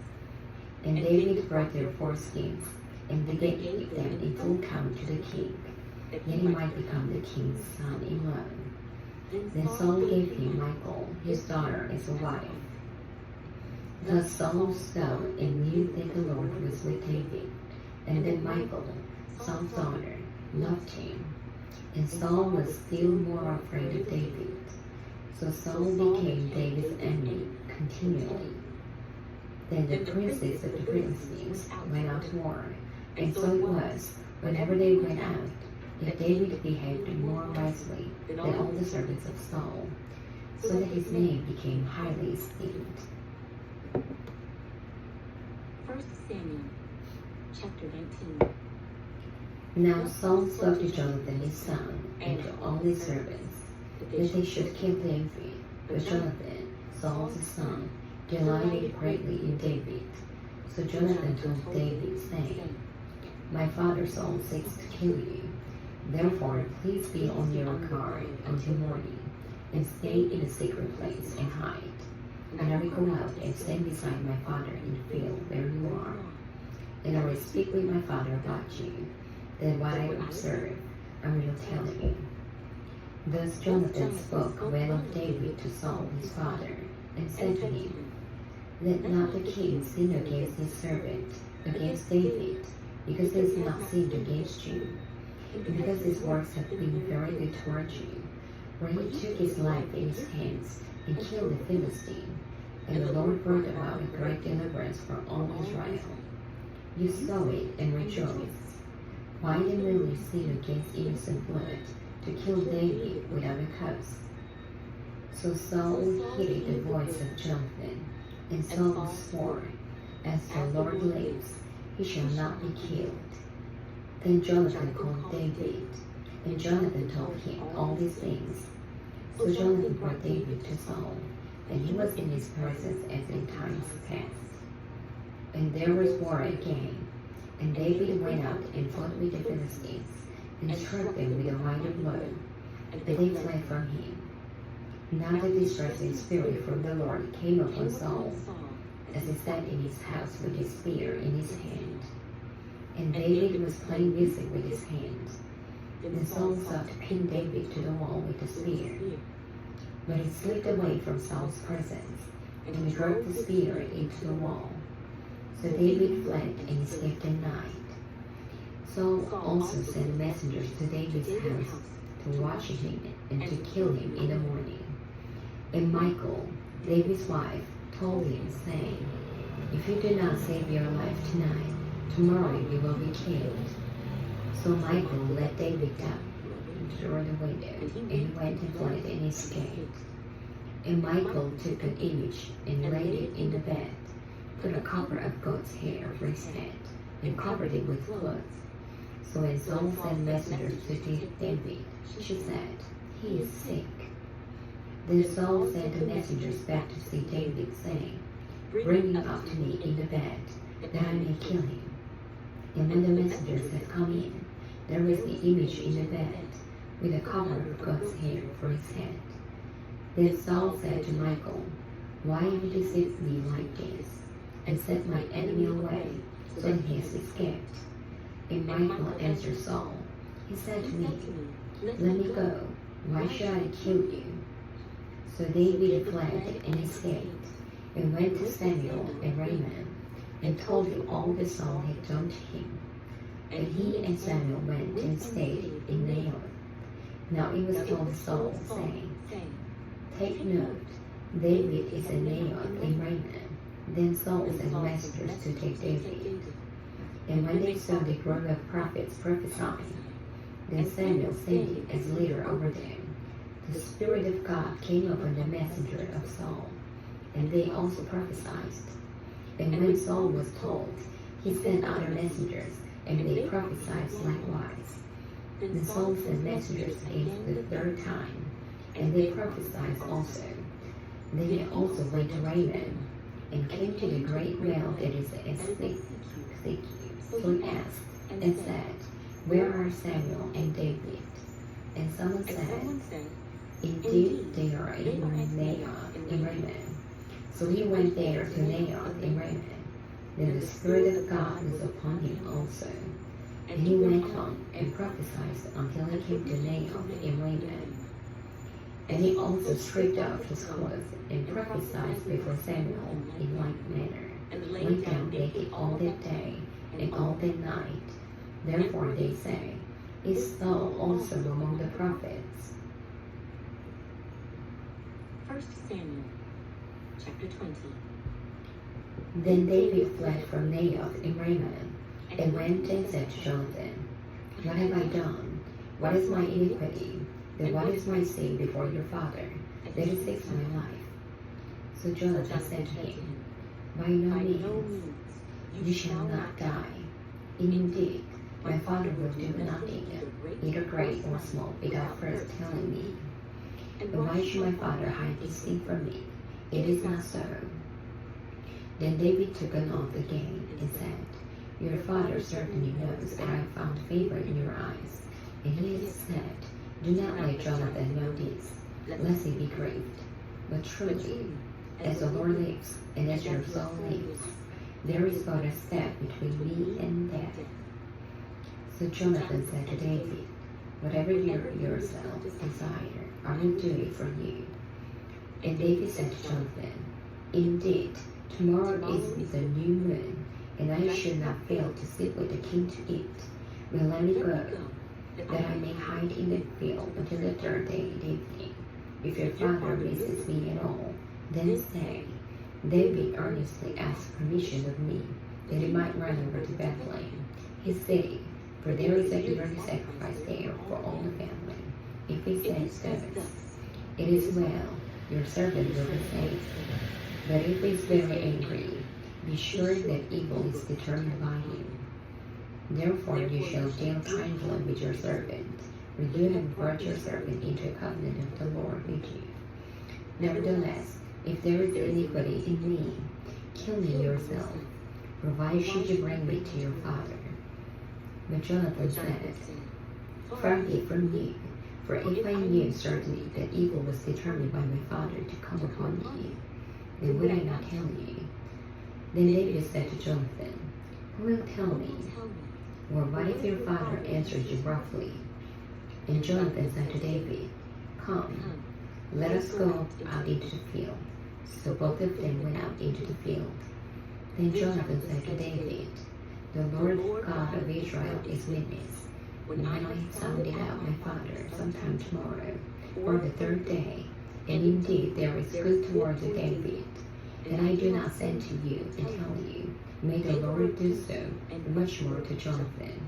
And David brought their foreskins, and they gave them in full count to the king, that he might become the king's son-in-law. Then Saul gave him Michal, his daughter, as a wife. Thus Saul saw and knew that the Lord was with David, and that Michal, Saul's daughter, loved him. And Saul was still more afraid of David. So Saul became David's enemy continually. Then the princes of the Philistines went out to war, and so it was, whenever they went out, that David behaved more wisely than all the servants of Saul, so that his name became highly esteemed. 1 Samuel, chapter 19. Now Saul spoke to Jonathan his son, and to all his servants, that they should kill David. But Jonathan, Saul's son, delighted greatly in David. So Jonathan told David, saying, my father Saul seeks to kill you. Therefore, please be on your guard until morning, and stay in a secret place and hide. And I will go out and stand beside my father in the field where you are. And I will speak with my father about you, that what I observe I will tell him. Thus Jonathan spoke well of David to Saul his father, and said to him, let not the king sin against his servant, against David, because he has not sinned against you, and because his works have been very good toward you, for he took his life in his hands and killed the Philistine, and the Lord brought about a great deliverance for all Israel. You saw it and rejoiced. Why then will you sin against innocent blood, to kill David without a cause? So Saul heeded the voice of Jonathan, and Saul swore, as the Lord lives, he shall not be killed. Then Jonathan called David, and Jonathan told him all these things. So Jonathan brought David to Saul, and he was in his presence as in times past. And there was war again, and David went out and fought with the Philistines, and struck them with a mighty blow, but they fled from him. Now the distressing spirit from the Lord came upon Saul, as he sat in his house with his spear in his hand. And David was playing music with his hand. Then Saul sought to pin David to the wall with the spear. But he slipped away from Saul's presence, and he drove the spear into the wall. So David fled and escaped at night. Saul also sent messengers to David's house to watch him and to kill him in the morning. And Michal, David's wife, told him, saying, If you do not save your life tonight, tomorrow you will be killed. So Michal let David down through the window, and he went and fled and escaped. And Michal took an image and laid it in the bed, put a cover of goat's hair for his head, and covered it with cloths. So when Saul sent messengers to David, she said, He is sick. Then Saul sent the messengers back to see David, saying, Bring him up to me in the bed, that I may kill him. And when the messengers had come in, there was the image in the bed, with a cover of goat's hair for his head. Then Saul said to Michal, Why have you deceived me like this, and set my enemy away, so that he has escaped? And Michal answered Saul, He said to me, Let me go, why should I kill you? So David fled and escaped, and went to Samuel and Ramah, and told him all that Saul had done to him. And he and Samuel went and stayed in Naioth. Now it was told Saul, saying, Take note, David is in Naioth in Ramah. Then Saul sent messengers to take David. And when they saw the group of prophets prophesying, then Samuel sent as leader over them. The Spirit of God came upon the messenger of Saul, and they also prophesied. And when Saul was told, he sent other messengers, and they prophesied likewise. Then Saul sent messengers again the third time, and they prophesied also. Then they also went to Ramah, and came to the great well that is at Sikkim. So he asked and said, Where are Samuel and David? And someone said, Indeed, they are in Naioth in Ramah. So he went there to Naioth in Ramah. Then the Spirit of God was upon him also. And he went on and prophesied until he came to Naioth in Ramah. And he also stripped off his clothes and prophesied before Samuel in like manner, and lay down naked all that day and all that night. Therefore they say, Is Saul also among the prophets? 1 Samuel chapter 20. Then David fled from Naioth in Ramah, and went and said to Jonathan, What have I done? What is my iniquity? Then what is my sin before your father, that he seeks my life? So Jonathan said to him, By no means, you shall not die. Indeed, my father will do nothing, either great or small, without first telling me. But why should my father hide this thing from me? It is not so. Then David took an oath again and said, Your father certainly knows that I have found favor in your eyes. And he has said, Do not let Jonathan know this, lest he be grieved. But truly, as the Lord lives, and as your soul lives, there is but a step between me and death. So Jonathan said to David, Whatever you yourself desire, I will do it for you. And David said to Jonathan, Indeed, tomorrow is the new moon, and I should not fail to sit with the king to eat. But let me go, that I may hide in the field until the third day at evening. If your father visits me at all, then say, David earnestly asked permission of me, that he might run over to Bethlehem, his city, for there is a yearly sacrifice there for all the family. If he says thus, It is well, your servant will be saved. But if he is very angry, be sure that evil is determined by him. Therefore you shall deal kindly with your servant, for you have brought your servant into a covenant of the Lord with you. Nevertheless, if there is iniquity in me, kill me yourself, for why should you bring me to your father? But Jonathan said, Far be it from you, for if I knew certainly that evil was determined by my father to come upon you, then would I not tell you? Then David said to Jonathan, Who will tell me? Or what if your father answers you roughly? And Jonathan said to David, Come, let us go out into the field. So both of them went out into the field. Then Jonathan said to David, The Lord God of Israel is witness, when I have sounded out my father sometime tomorrow, for the third day, and indeed there is good toward David. And I do not send to you and tell you, may the Lord do so, and much more to Jonathan.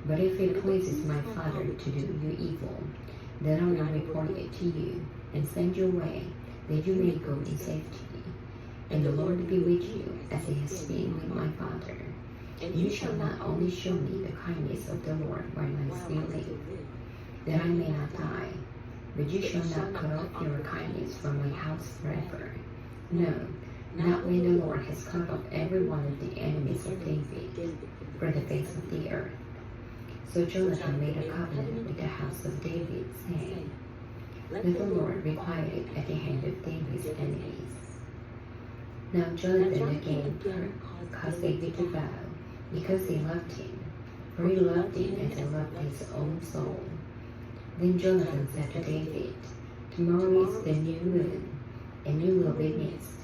But if it pleases my father to do you evil, then I will report it to you, and send you away, that you may go in safety. And the Lord be with you, as he has been with my father. And you shall not only show me the kindness of the Lord while I still live, that I may not die, but you shall not cut off your kindness from my house forever. No, not when the Lord has cut off every one of the enemies of David from the face of the earth. So Jonathan made a covenant with the house of David, saying, let the Lord require it at the hand of David's enemies. Now Jonathan again caused David to vow, because he loved him, for he loved him as he loved his own soul. Then Jonathan said to David, tomorrow is the new moon, and you will be missed,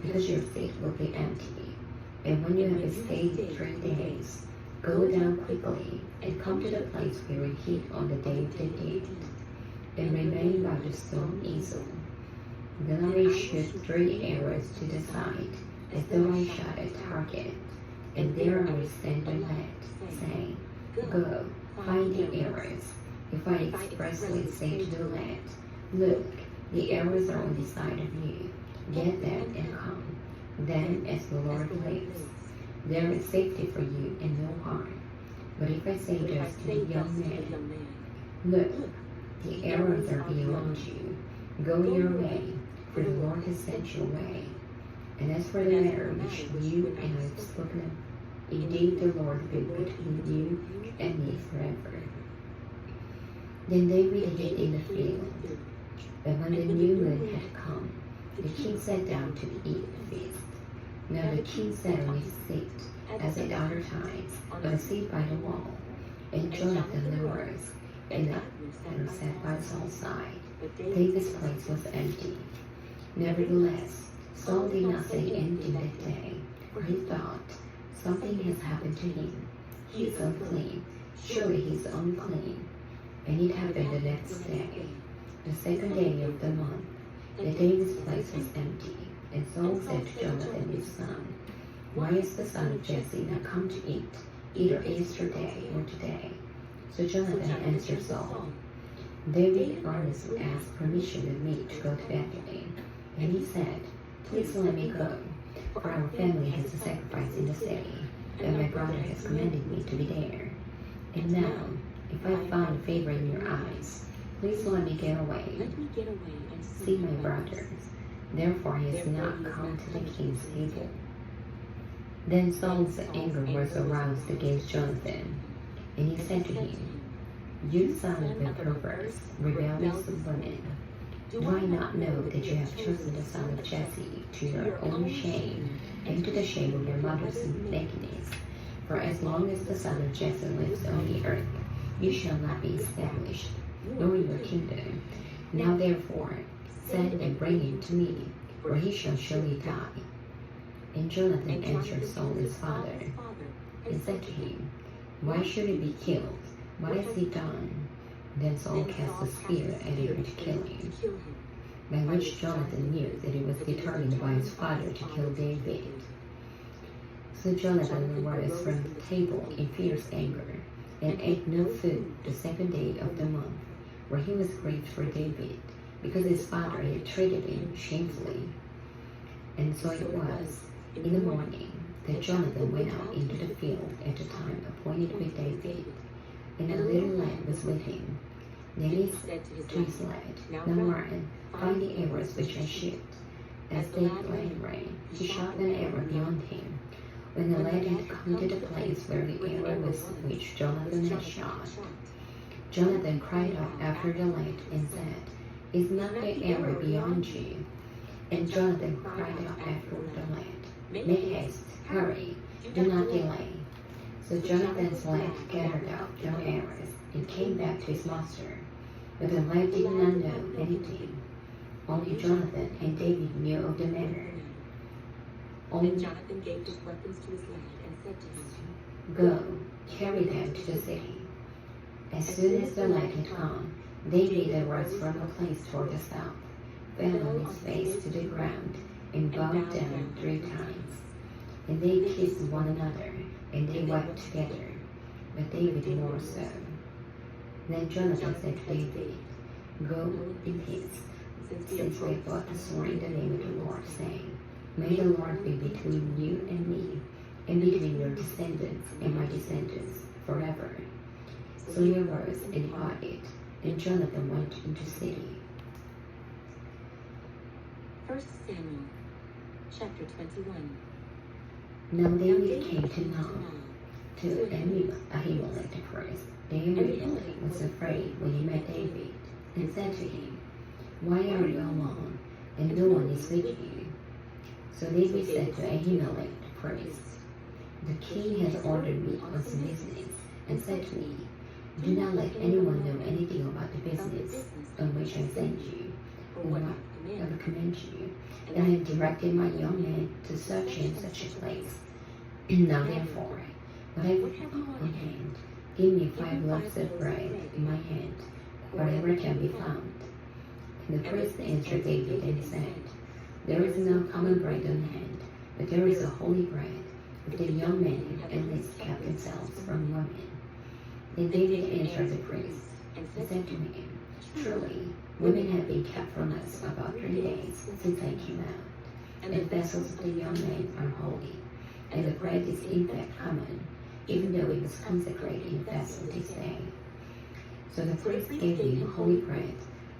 because your seat will be empty. And when you have stayed 3 days, go down quickly and come to the place where we hid on the day of the deed, and remain by the stone easel. Then I will shoot 3 arrows to the side, as though I shot a target, and there I will stand the lad, saying, go, find the arrows. If I expressly say to the lad, look, the arrows are on the side of you, get them and come. Then, as the Lord lives, there is safety for you and no harm. But if I say thus to the young man, look, the arrows are beyond you, go your way, for the Lord has sent you away. And as for the matter which you and I have spoken of, indeed the Lord will be between you and me forever. Then David hid in the field. But when the new moon had come, the king sat down to eat the feast. Now the king sat on his seat, as at other times, on a seat by the wall, and Jonathan arose, and sat by Saul's side. David's place was empty. Nevertheless, Saul did not say anything that day, for he thought, something has happened to him. He is unclean. Surely he is unclean. And it happened the next day, the 2nd day of the month, that David's place was empty. And Saul said to Jonathan his son, why is the son of Jesse not come to eat, either yesterday or today? So Jonathan answered Saul, David earnestly asked permission of me to go to Bethlehem. And he said, please let me go, for our family has a sacrifice in the city, and my brother has commanded me to be there. And now, if I have found favor in your eyes, please let me get away. See my brothers. Therefore he has not come to the king's table. Then Saul's anger was aroused against Jonathan, and he said to him, you son of a perverse, rebellious woman, do I not know that you have chosen the son of Jesse to your own shame, and to the shame of your mother's nakedness? For as long as the son of Jesse lives on the earth, you shall not be established, nor your kingdom. Now therefore, send and bring him to me, for he shall surely die. And Jonathan answered Saul his father, and said to him, why should he be killed? What has he done? Then Saul cast a spear at him to kill him, by which Jonathan knew that he was determined by his father to kill David. So Jonathan arose from the table in fierce anger, and ate no food the 2nd day of the month, for he was grieved for David, because his father had treated him shamefully. And so it was, in the morning, that Jonathan went out into the field at the time appointed with David, and a little lad was with him. Then he said to his lad, now run, find the arrows which I shoot. As the lad ran, he shot an arrow beyond him. When the lad had come to the place where the arrow was which Jonathan had shot, Jonathan cried out after the lad and said, is not the arrow beyond you? And Jonathan cried out after the lad, make haste, hurry, do not delay. So Jonathan's lad gathered out the arrows and came back to his master. But the lad did not know anything. Only Jonathan and David knew of the matter. Then Jonathan gave his weapons to his lad and said to him, go, carry them to the city. As soon as the lad had gone, David arose from a place toward the south, fell on his face to the ground, and bowed down 3 times. And they kissed one another, and they wept together, but David more so. Then Jonathan said to David, "Go in peace, since we have both sworn in the name of the Lord, saying, May the Lord be between you and me, and between your descendants and my descendants forever." So he arose and departed, and Jonathan went into the city. 1 Samuel chapter 21. Now David came to Nob, to Ahimelech the priest. Ahimelech was afraid when he met David, and said to him, "Why are you alone, and no one is with you?" So David said to Ahimelech the priest, "The king has ordered me on some business, and said to me, Do not let anyone know anything about the business on which I sent you, or what I have commanded you, and I have directed my young men to such and such a place. Now therefore, what I put on hand, give me 5 loaves of bread in my hand, whatever can be found." And the priest answered David and said, "There is no common bread on hand, but there is a holy bread, which the young men at least kept themselves from women." Then David answered the priest and said to him, "Truly, women have been kept from us about 3 days since I came out, and the vessels of the young men are holy, and the bread is in fact common, even though it was consecrated in vessel this day." So the priest gave him holy bread,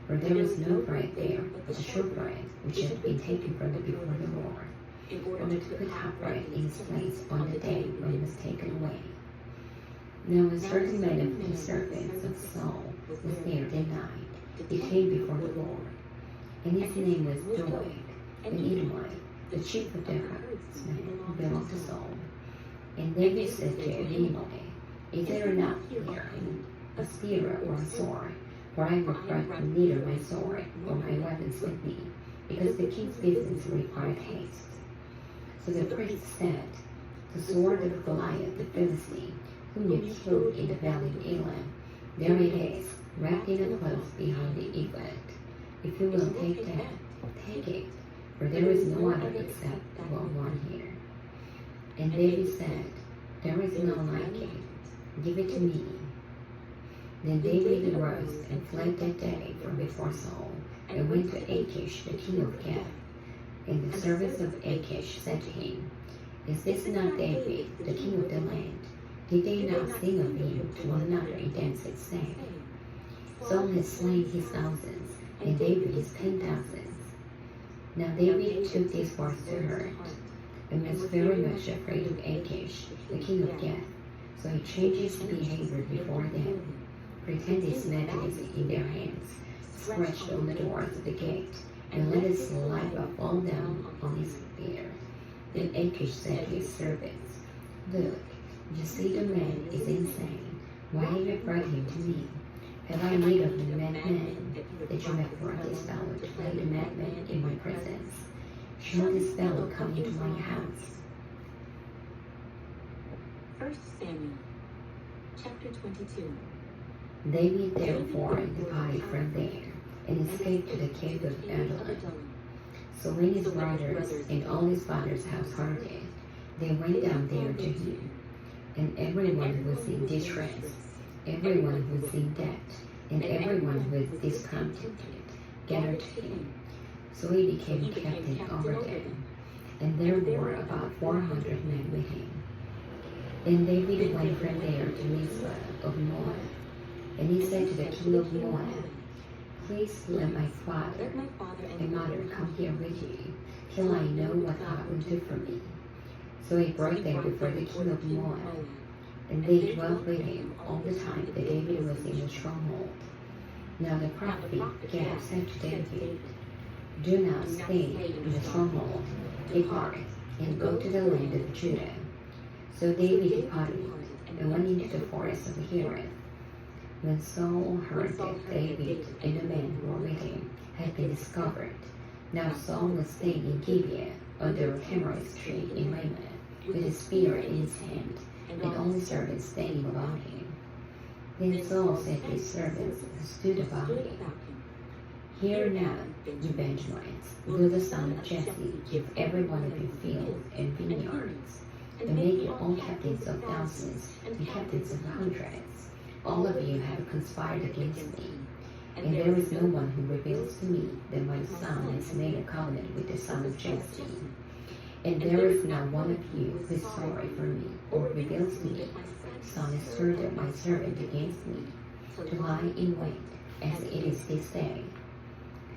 for there was no bread there but the showbread which had been taken from before the Lord, in order to put hot bread in its place on the day when it was taken away. Now a certain man of the servants of Saul was there that night. He came before the Lord, and his name was Doeg, an Edomite, the chief of the herdsmen who belonged to Saul. And David said to Ahimelech, "Is there not here a spear or a sword? For I have brought neither my sword or my weapons with me, because the king's business required haste." So the priest said, "The sword of Goliath the Philistine, whom you killed in the valley of Elam, there it is, wrapped in a cloth behind the ephod. If you will take that, take it, for there is no other except the one here." And David said, "There is none like it. Give it to me." Then David arose and fled that day from before Saul, and went to Achish the king of Gath. And the servants of Achish said to him, "Is this not David, the king of the land? Did they not sing of him to one another in dances, saying, Saul has slain his thousands, and David his 10,000s? Now David took these words to heart, and was very much afraid of Achish, the king of Gath. So he changed his behavior before them, pretended smackings in their hands, scratched on the doors of the gate, and let his saliva fall down on his beard. Then Achish said to his servants, "Look, you see the man is insane. Why have you brought him to me? Have I need of the madman, that you have brought this fellow to play the madman in my presence? Shall this fellow come into my house?" 1 Samuel chapter 22. David therefore departed from there, and escaped to the cave of Adullam. So when his brothers and all his father's house heard it, they went down there to him. And everyone who was in distress, everyone who was in debt, and everyone who was discontented, gathered to him. So he became captain over them, and there were about 400 men with him. Then David went from there to Mizpah of Moab, and he said to the king of Moab, "Please let my father and mother come here with you, till I know what God will do for me." So he brought them before the king of Moab, and they dwelt with him all the time that David was in the stronghold. Now the prophet Gad said to David, "Do not stay in the stronghold, depart, and go to the land of Judah." So David departed, and went into the forest of Hereth. When Saul heard that David and the men who were with him had been discovered, now Saul was staying in Gibeah under a tamarisk tree in Ramah, with a spear in his hand, and all his servants standing about him. Then Saul said to his servants who stood about him, Hear now, you Benjamites, will the son of Jesse give every one of you fields and vineyards, and make you all captains of thousands and captains of hundreds. All of you have conspired against me, and there is no one who reveals to me that my son has made a covenant with the son of Jesse. And there is not one of you who is sorry for me, or reveals to me, son has stirred up my servant against me, to lie in wait, as it is this day.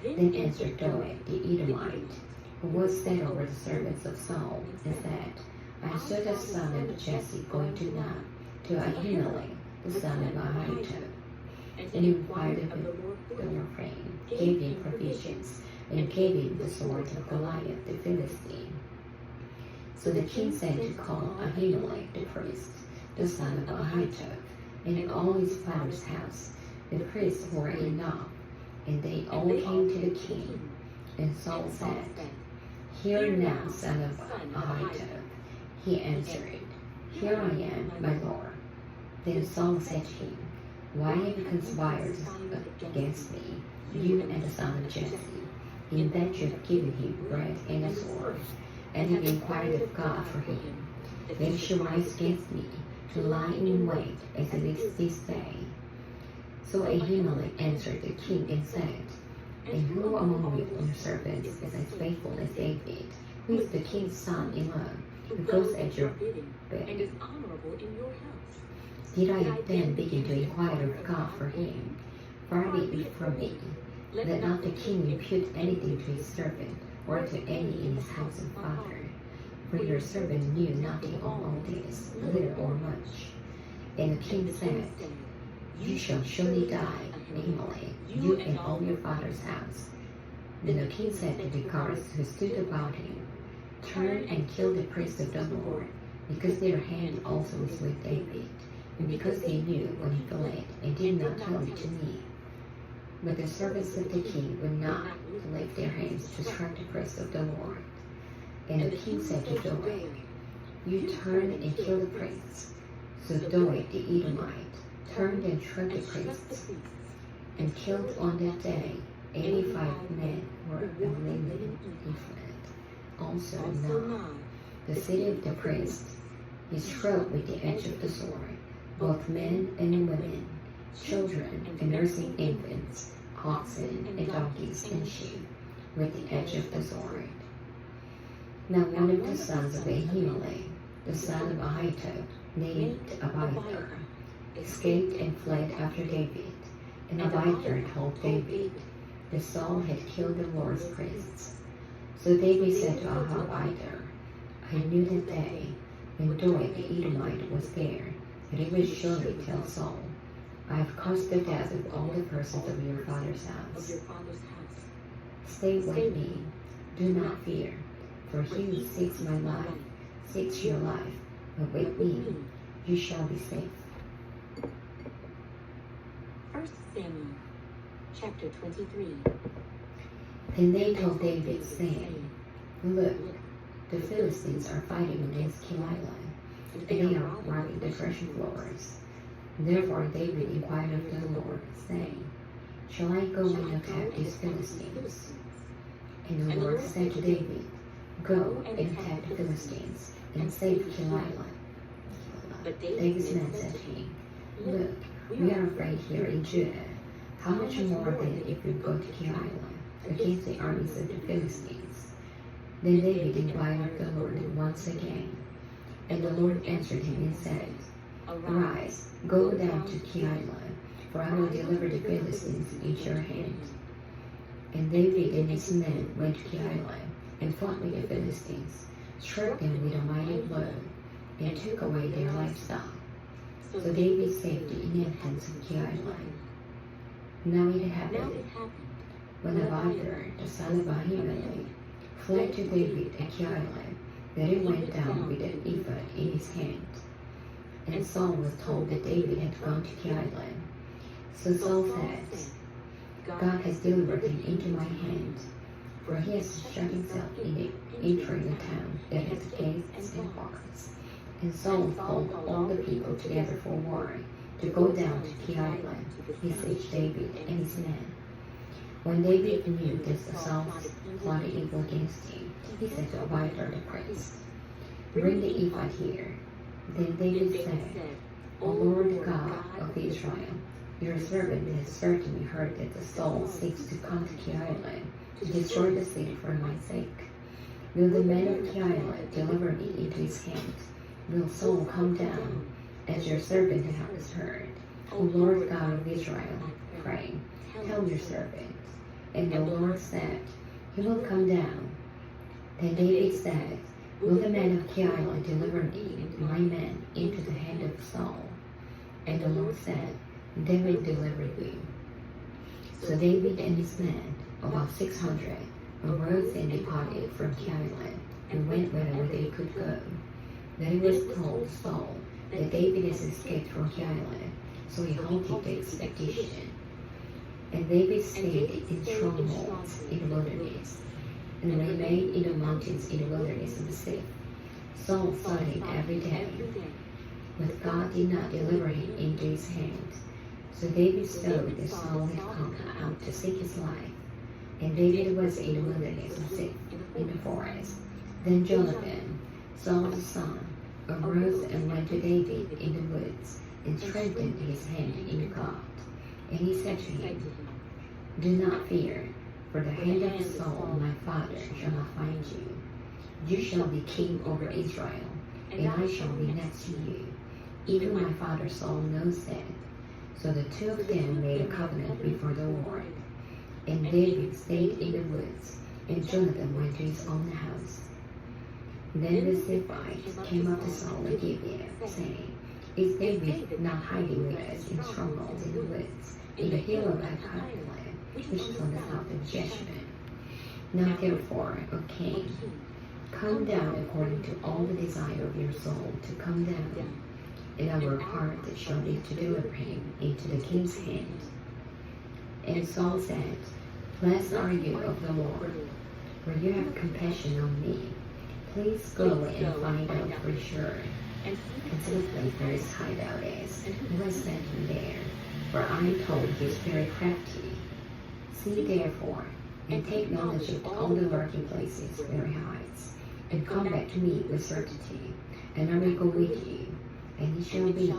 Then answered Doeg the Edomite, who was set over the servants of Saul, and said, I saw the son of Jesse going to Nob, to Ahimelech, the son of Ahitub, and inquired of the refrain, gave him provisions, and gave him the sword of Goliath the Philistine. So the king sent to call Ahimelech the priest, the son of Ahitub, and all his father's house, the priests who were in Nob, and they all came to the king. And Saul said, Hear now, son of Ahitub. He answered, Here I am, my lord. Then Saul said to him, Why have you conspired against me, you and the son of Jesse, in that you have given him bread and a sword, and have inquired of God for him, that he should rise against me, to lie in wait, as it is this day? So Ahimelech answered the king and said, And who among your servants is as faithful as David, who is the king's son-in-law, who goes at your bed? and is honorable in your house? Did I then begin to inquire of God for him? Far be it from me, let not the king impute anything to his servant, or to any in his house and father. For your servant knew nothing of all this, little or much. And the king said, You shall surely die, Ahimelech, you and all your father's house. Then the king said to the guards who stood about him, Turn and kill the priests of the Lord, because their hand also was with David, and because they knew when he fled, and did not tell it to me. But the servants of the king would not lift their hands to strike the priests of the Lord. And the king said to Doeg, You turn and kill the priests. So Doeg the Edomite turned and struck the priests, and killed on that day 85 men who were unlimited different. Also Nob, the city of the priests, he struck with the edge of the sword, both men and women, children and nursing infants, oxen and donkeys and sheep, with the edge of the sword. Now one of the sons of Ahimelech, the son of Ahitub, named Abiathar, escaped and fled after David. And Abiathar told David that Saul had killed the Lord's priests. So David said to Abiathar, I knew that day, when Doeg the Edomite was there, that he would surely tell Saul, I have caused the death of all the persons of your father's house. Stay with me, do not fear, for he who seeks my life seeks your life, but with me you shall be safe. 1 Samuel chapter 23. Then they told David, saying, Look, the Philistines are fighting against Keilah, and they are robbing the threshing floors. Therefore David inquired of the Lord, saying, Shall I go and attack these Philistines? And the Lord said to David, Go and attack the Philistines, and save Keilah. But David's men said to him, Look, we are afraid here in Judah. How much more then if we go to Keilah, against the armies of the Philistines? Then David inquired of the Lord once again. And the Lord answered him and said, Arise, go down to Keilah, for I will deliver the Philistines into your hand. And David and his men went to Keilah, and fought with the Philistines, struck them with a mighty blow, and took away their livestock. So David saved the inhabitants of Keilah. Now it happened, when Abiathar, the son of Ahimelech, fled to David at Keilah, that he went down with an ephod in his hand. And Saul was told that David had gone to Keilah. So Saul said, God has delivered him into my hand, for he has shut himself in the entering the town that has gates and bars. And Saul called all the people together for war, to go down to Keilah, besiege David and his men. When David knew that Saul's plotted evil against him, he said to Abiathar the priest, "Bring the ephod here." Then David said, "O Lord God of Israel, your servant has certainly heard that the Saul seeks to come to Keilah to destroy the city for my sake. Will the men of Keilah deliver me into his hand? Will Saul come down, as your servant has heard? O Lord God of Israel, I pray, tell your servant." And the Lord said, "He will come down." Then David said, "Will the men of Keilah deliver me, my men, into the hand of Saul?" And the Lord said, "They will deliver you." So David and his men, about 600, arose and departed from Keilah, and went wherever they could go. Then it was told Saul that David has escaped from Keilah, so he halted the expedition. And David stayed in strongholds in the wilderness, and remained in the mountains in the wilderness of the Ziph. Saul sought him every day, but God did not deliver him into his hands. So David saw that Saul had come out to seek his life, and David was in the wilderness of Ziph in the forest. Then Jonathan, Saul's son, arose and went to David in the woods, and strengthened his hand in God. And he said to him, "Do not fear, for the hand of Saul my father shall not find you. You shall be king over Israel, and I shall be next to you. Even my father Saul knows that." So the two of them made a covenant before the Lord. And David stayed in the woods, and Jonathan went to his own house. Then the Ziphites came up to Saul at Gibeah, saying, "Is David not hiding with us in strongholds in the woods, in the hill of Keilah, which is on the south of Jeshurun? Now therefore, O king, come down according to all the desire of your soul to come down, and our part shall be to deliver him into the king's hand." And Saul said, "Blessed are you of the Lord, for you have compassion on me. Please go and find out for sure, and see where his hideout is, who has sent him there, for I am told he is very crafty. See therefore, and take knowledge of all the lurking places where he hides, and come back to me with certainty, and I will go with you. And it shall be,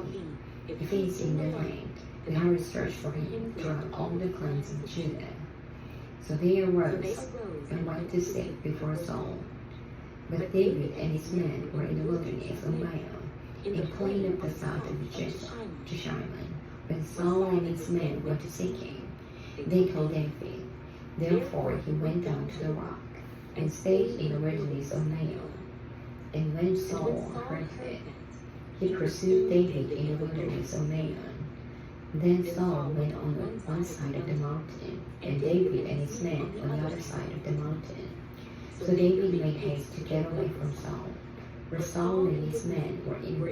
if he is in the land, then I will search for him throughout all the clans of Judah." So they arose and went to seek before Saul. But David and his men were in the wilderness of Maon, in the plain of the south of Jeshurun. When Saul and his men went to seek him, they told David. Therefore he went down to the rock, and stayed in the wilderness of Maon. And when Saul heard it, he pursued David in the wilderness of Maon. Then Saul went on one side of the mountain, and David and his men on the other side of the mountain. So David made haste to get away from Saul, for Saul and his men were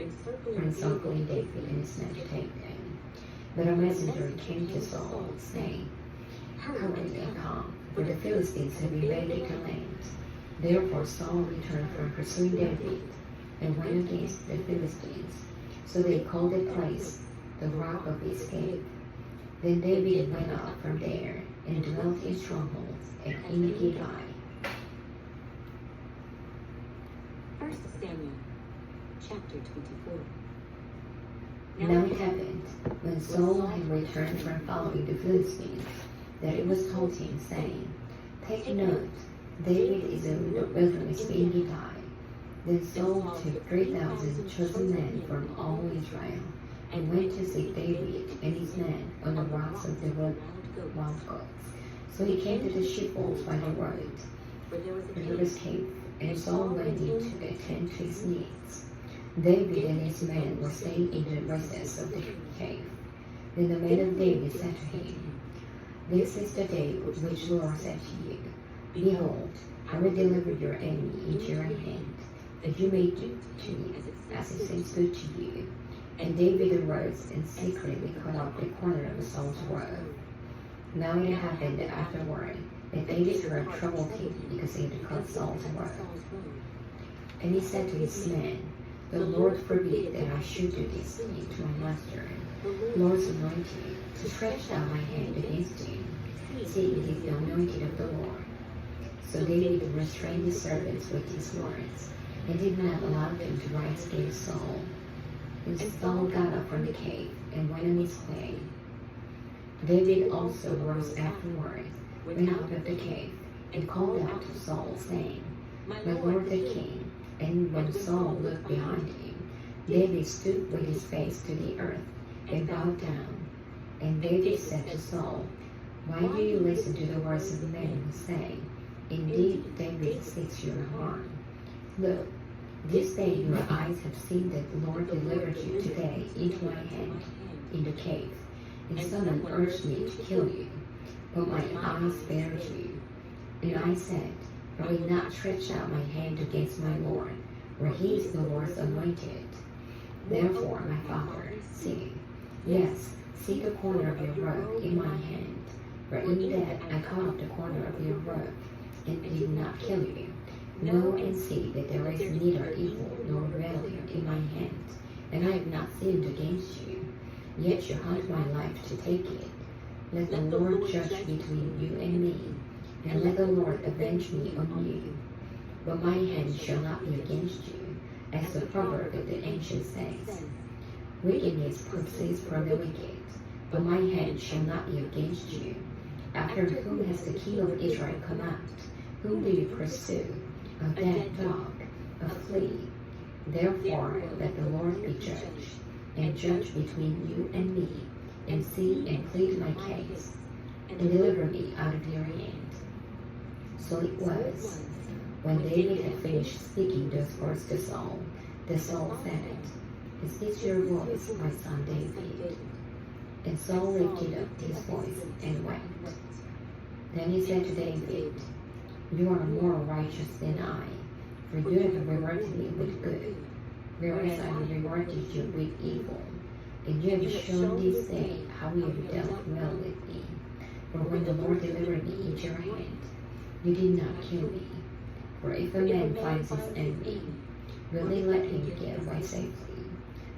encircling David and his men to take them. But a messenger came to Saul, saying, "Hurry and come, for the Philistines have invaded the land." Therefore Saul returned from pursuing David, and went against the Philistines. So they called the place the Rock of Escape. Then David went up from there, and dwelt in strongholds at En-gedi. 1 Samuel chapter 24. Now it happened, when Saul had returned from following the Philistines, that it was told him, saying, "Take note, David is in the wilderness of En-gedi." Then Saul took 3,000 chosen men from all Israel, and went to seek David and his men on the rocks of the wild goats. So he came to the sheepfolds by the road, where there was cave, and Saul went into the tent to his needs. David and his men were staying in the recess of the cave. Then the men of David said to him, "This is the day which the Lord said to you, Behold, I will deliver your enemy into your hand, that you may do to me as it seems good to you." And David arose and secretly cut off the corner of Saul's robe. Now it happened afterward that David's heart troubled him because he had cut Saul's robe. And he said to his men, "The Lord forbid that I should do this thing to my master." Lord's anointed, stretched out my hand against him. See, it is the anointed of the Lord. So David restrained his servants with his words, and did not allow them to rise against Saul. And Saul got up from the cave and went on his way. David also rose afterward, went out of the cave, and called out to Saul, saying, My lord the king. And when Saul looked behind him, David stood with his face to the earth and bowed down. And David said to Saul, Why do you listen to the words of men who say, Indeed, David seeks your harm? Look, this day your eyes have seen that the Lord delivered you today into my hand in the cave, and someone urged me to kill you, but my eyes spared you. And I said, I will not stretch out my hand against my Lord, for he is the Lord's anointed. Therefore, my father, see, yes, see the corner of your robe in my hand, for in that I cut off the corner of your robe, and did not kill you. Know and see that there is neither evil nor rebellion in my hand, and I have not sinned against you. Yet you hunt my life to take it. Let the Lord judge between you and me, and let the Lord avenge me on you. But my hand shall not be against you, as the proverb of the ancient says. Wickedness proceeds from the wicked, but my hand shall not be against you. After whom has the king of Israel come out? Whom do you pursue? A dead dog, a flea. Therefore let the Lord be judge, and judge between you and me, and see and plead my case, and deliver me out of your hand. So it was, when David had finished speaking those words to Saul, that Saul said, Is this your voice, my son David? And Saul lifted up his voice and wept. Then he said to David, You are more righteous than I, for you have rewarded me with good, whereas I have rewarded you with evil. And you have shown this day how you have dealt well with me. For when the Lord delivered me into your hand, you did not kill me. For if a man finds his enemy, will they let him get away safely?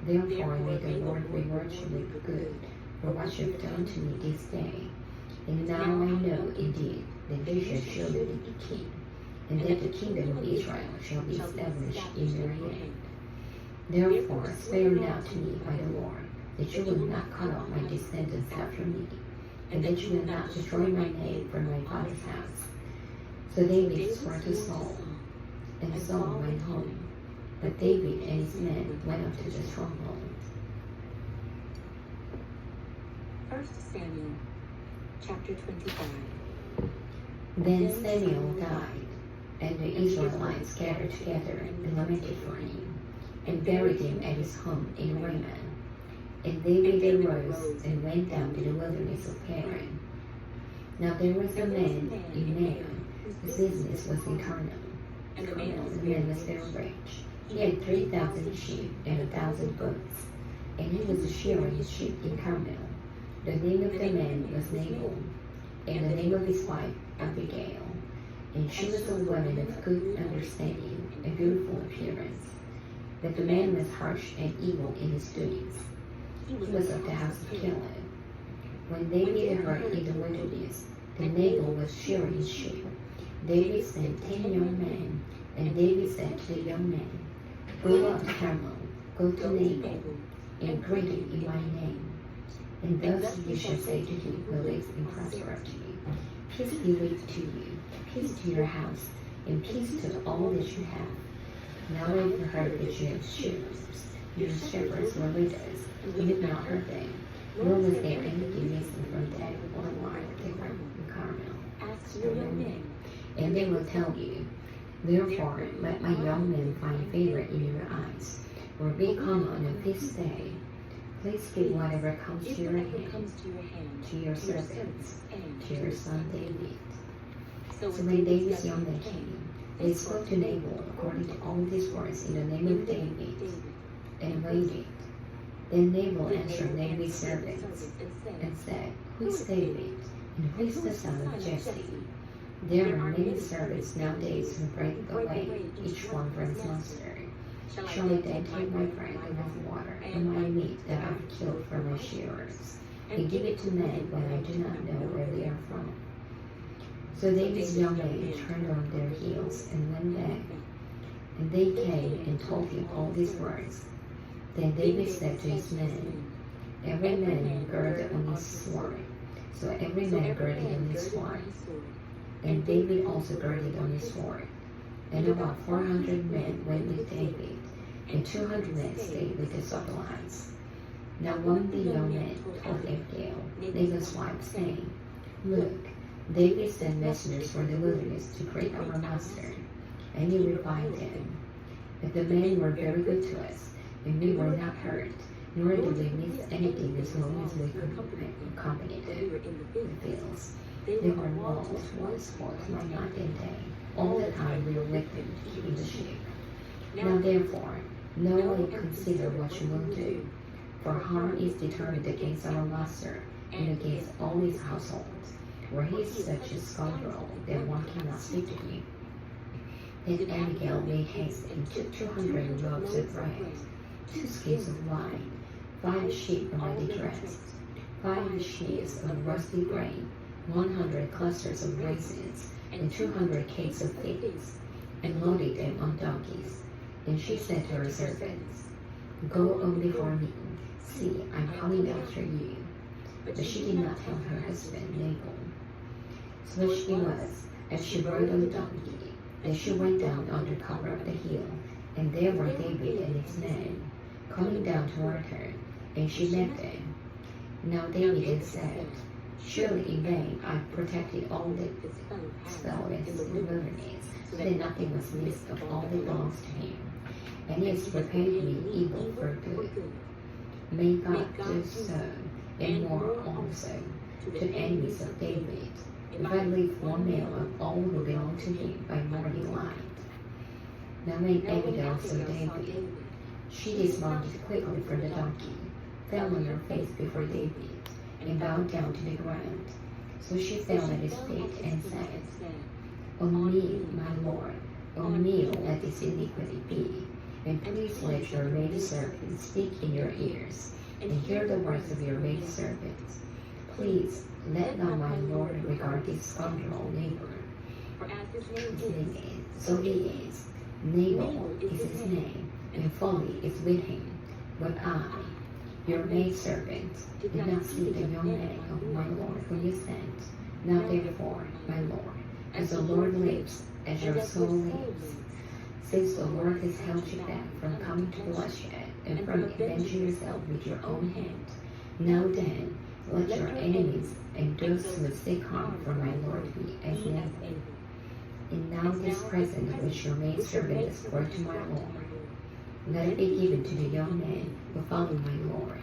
Therefore may the Lord reward you with good for what you have done to me this day. And now I know indeed that you shall surely be king, and that the kingdom of Israel shall be established in your hand. Therefore swear now to me by the Lord, that you will not cut off my descendants after me, and that you will not destroy my name from my father's house. So David swore to Saul, and Saul went home. But David and his men went up to the stronghold. 1 Samuel chapter 25. Then Samuel died, and the Israelites gathered together and lamented for him, and buried him at his home in Ramah. And David arose and went down to the wilderness of Paran. Now there was a man in Naaman, whose business was in Carmel. And the man was very rich. He had 3,000 sheep and 1,000 goats, and he was shearing his sheep in Carmel. The name of the man was Nabal, and the name of his wife Abigail, and she was a woman of good understanding and beautiful appearance. But the man was harsh and evil in his doings. He was of the house of Caleb. When David heard in the wilderness that Nabal was shearing his sheep, David sent 10 young men, and David said to the young men, Go up to Carmel, go to Nabal, and greet him in my name. And thus you shall say to him who lives in prosperity, Peace be to you, peace to your house, and peace to all that you have. Now I have heard that you have shepherds. Your shepherds were widows, and did not hurt them, nor was there anything missing from them or while they were in Carmel. Ask your young men, and they will tell you, Therefore let my young men find favor in your eyes, or be come on a feast day. Please give whatever comes to your hand, to your servants, to your son David. So when David's young men came, they spoke to Nabal according to all these words in the name of David, and waited. Then Nabal answered David's servants, and said, Who is David, and who is the son of Jesse? There are many servants nowadays who break away, each one from his master. Shall I then take my bread and my water and my meat that I have killed for my shearers, and give it to men when I do not know where they are from? So David's young men turned on their heels and went back. And they came and told him all these words. Then David said to his men, every man gird on his sword. So every man girded on his sword. And David also girded on his sword. And about 400 men went with David, and 200 men stayed with the supplies. Now one of the young men told Abigail, Nabal's wife, saying, Look, David sent messengers from the wilderness to greet our master. And he replied them, But the men were very good to us, and we were not hurt, nor did we miss anything as long as we accompanied them in the fields. They were walls for sport by night and day, all the time we were with them, keeping the sheep. Now therefore, know and consider what you will do, for harm is determined against our master, and against all his household, for he is such a scoundrel that one cannot speak to him. Then Abigail made haste and took 200 loaves of bread, 2 skins of wine, 5 sheep already dressed, 5 sheaves of rusty grain, 100 clusters of raisins, and 200 cakes of figs, and loaded them on donkeys. Then she said to her servants, Go on before me, see, I'm coming after you. But she did not tell her husband Nabal. So she was, as she rode on the donkey. Then she went down under cover of the hill, and there were David and his men, coming down toward her, and she met them. Now David said, Surely in vain I protected all the spoils in the wilderness, so that nothing was missed of all that belongs to him. And he has repaid me evil for good. May God do so, and more also, to the enemies of David, if I leave one male of all who belong to him by morning light. Now when Abigail saw David, she dismounted quickly from the donkey, fell on her face before David, and bowed down to the ground. So she fell at his feet and said, O me, my Lord, O me, let this iniquity be, and please let your maidservant speak in your ears, and hear the words of your maidservant. Please let not my Lord regard this scoundrel neighbor. His name is, so he is. Nabal is his name, and folly is with him. But I, your maidservant, did not see the young man of my Lord whom you sent. Now therefore, my Lord, as the Lord lives, as your soul lives, since the Lord has held you back from coming to bloodshed, and from avenging yourself with your own hand, now then, let your enemies and those who seek harm for my Lord be as Nabal. And now this present which your maidservant has brought to my Lord, let it be given to the young man who followed my Lord.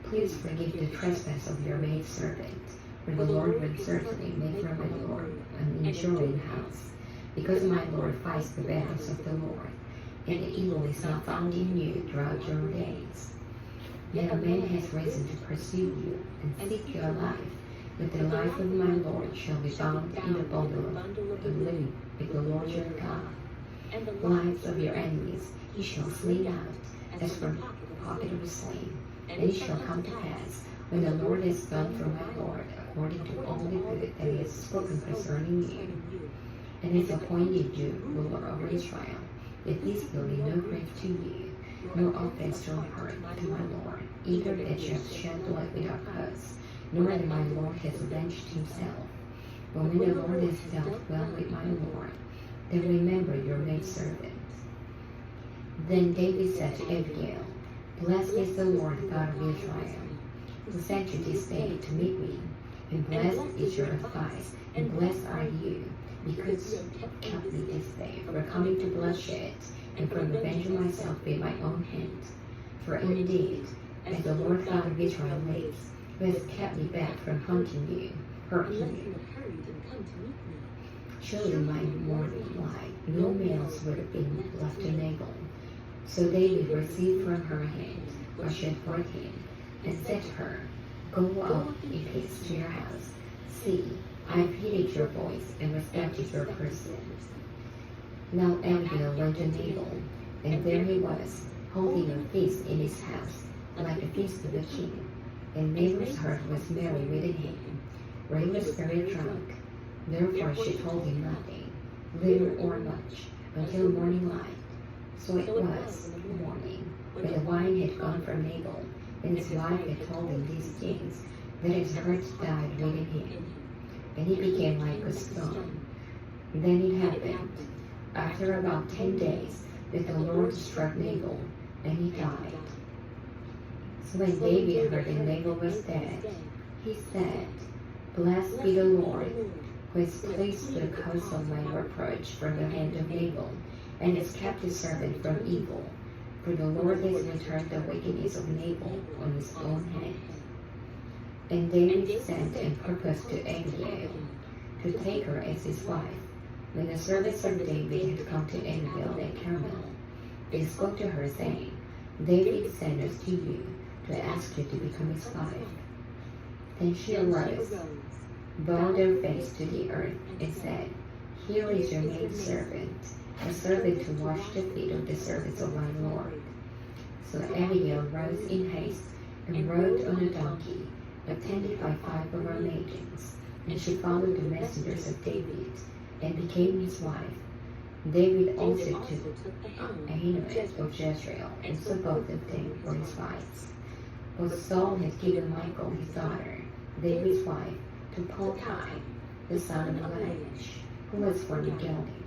Please forgive the trespass of your maidservant, for the Lord will certainly make for my Lord an enduring house, because my Lord fights the battles of the Lord, and the evil is not found in you throughout your days. Yet a man has risen to pursue you and seek your life, but the life of my Lord shall be bound in the bundle of the living with the Lord your God. And the lives of your enemies he shall slay out, as from the pocket of a slave. And it shall come to pass, when the Lord has done for my Lord according to all the good that he has spoken concerning you, and has appointed you ruler over Israel, that this will be no grief to you, no offense or hurt to my Lord, either that you have shed blood without cause, nor that my Lord has avenged himself. But when the Lord has dealt well with my Lord, then remember your maidservant. Then David said to Abigail, Blessed is the Lord God of Israel, who sent you this day to meet me, and blessed is your advice, and blessed are you, because you have kept me this day from coming to bloodshed, and from avenging myself with my own hand. For indeed, as the Lord God of Israel lives, who has kept me back from hunting you, hurting you, surely my morning light, no males would have been left to Nabal. So David received from her hand what she had brought him, and said to her, Go up in peace to your house. See, I have heeded your voice and respected your person. Now Abigail went to Nabal, And there he was, holding a feast in his house, like the feast of a king. And Nabal's heart was merry within him, for he was very drunk. Therefore she told him nothing, little or much, until morning light. So it was in the morning, when the wine had gone from Nabal, and his wife had told him these things, that his heart died within him, and he became like a stone. Then it happened, after about 10 days, that the Lord struck Nabal, and he died. So when David heard that Nabal was dead, he said, Blessed be the Lord, who has placed the cause of my reproach from the hand of Nabal, and has kept his servant from evil. For the Lord has returned the wickedness of Nabal on his own hand. And David sent and purposed to Abigail, to take her as his wife. When the servants of David had come to Abigail at Carmel, they spoke to her, saying, David sent us to you to ask you to become his wife. Then she arose, bowed her face to the earth, and said, Here is your maidservant, a servant to wash the feet of the servants of my Lord. So Abigail rose in haste, and rode on a donkey, attended by 5 of her maidens. And she followed the messengers of David, and became his wife. David also took Ahinoam of Jezreel, and took both of them for his wives. But Saul had given Michal his daughter, David's wife, to Paltai, the son of Laish, who was from Galilee.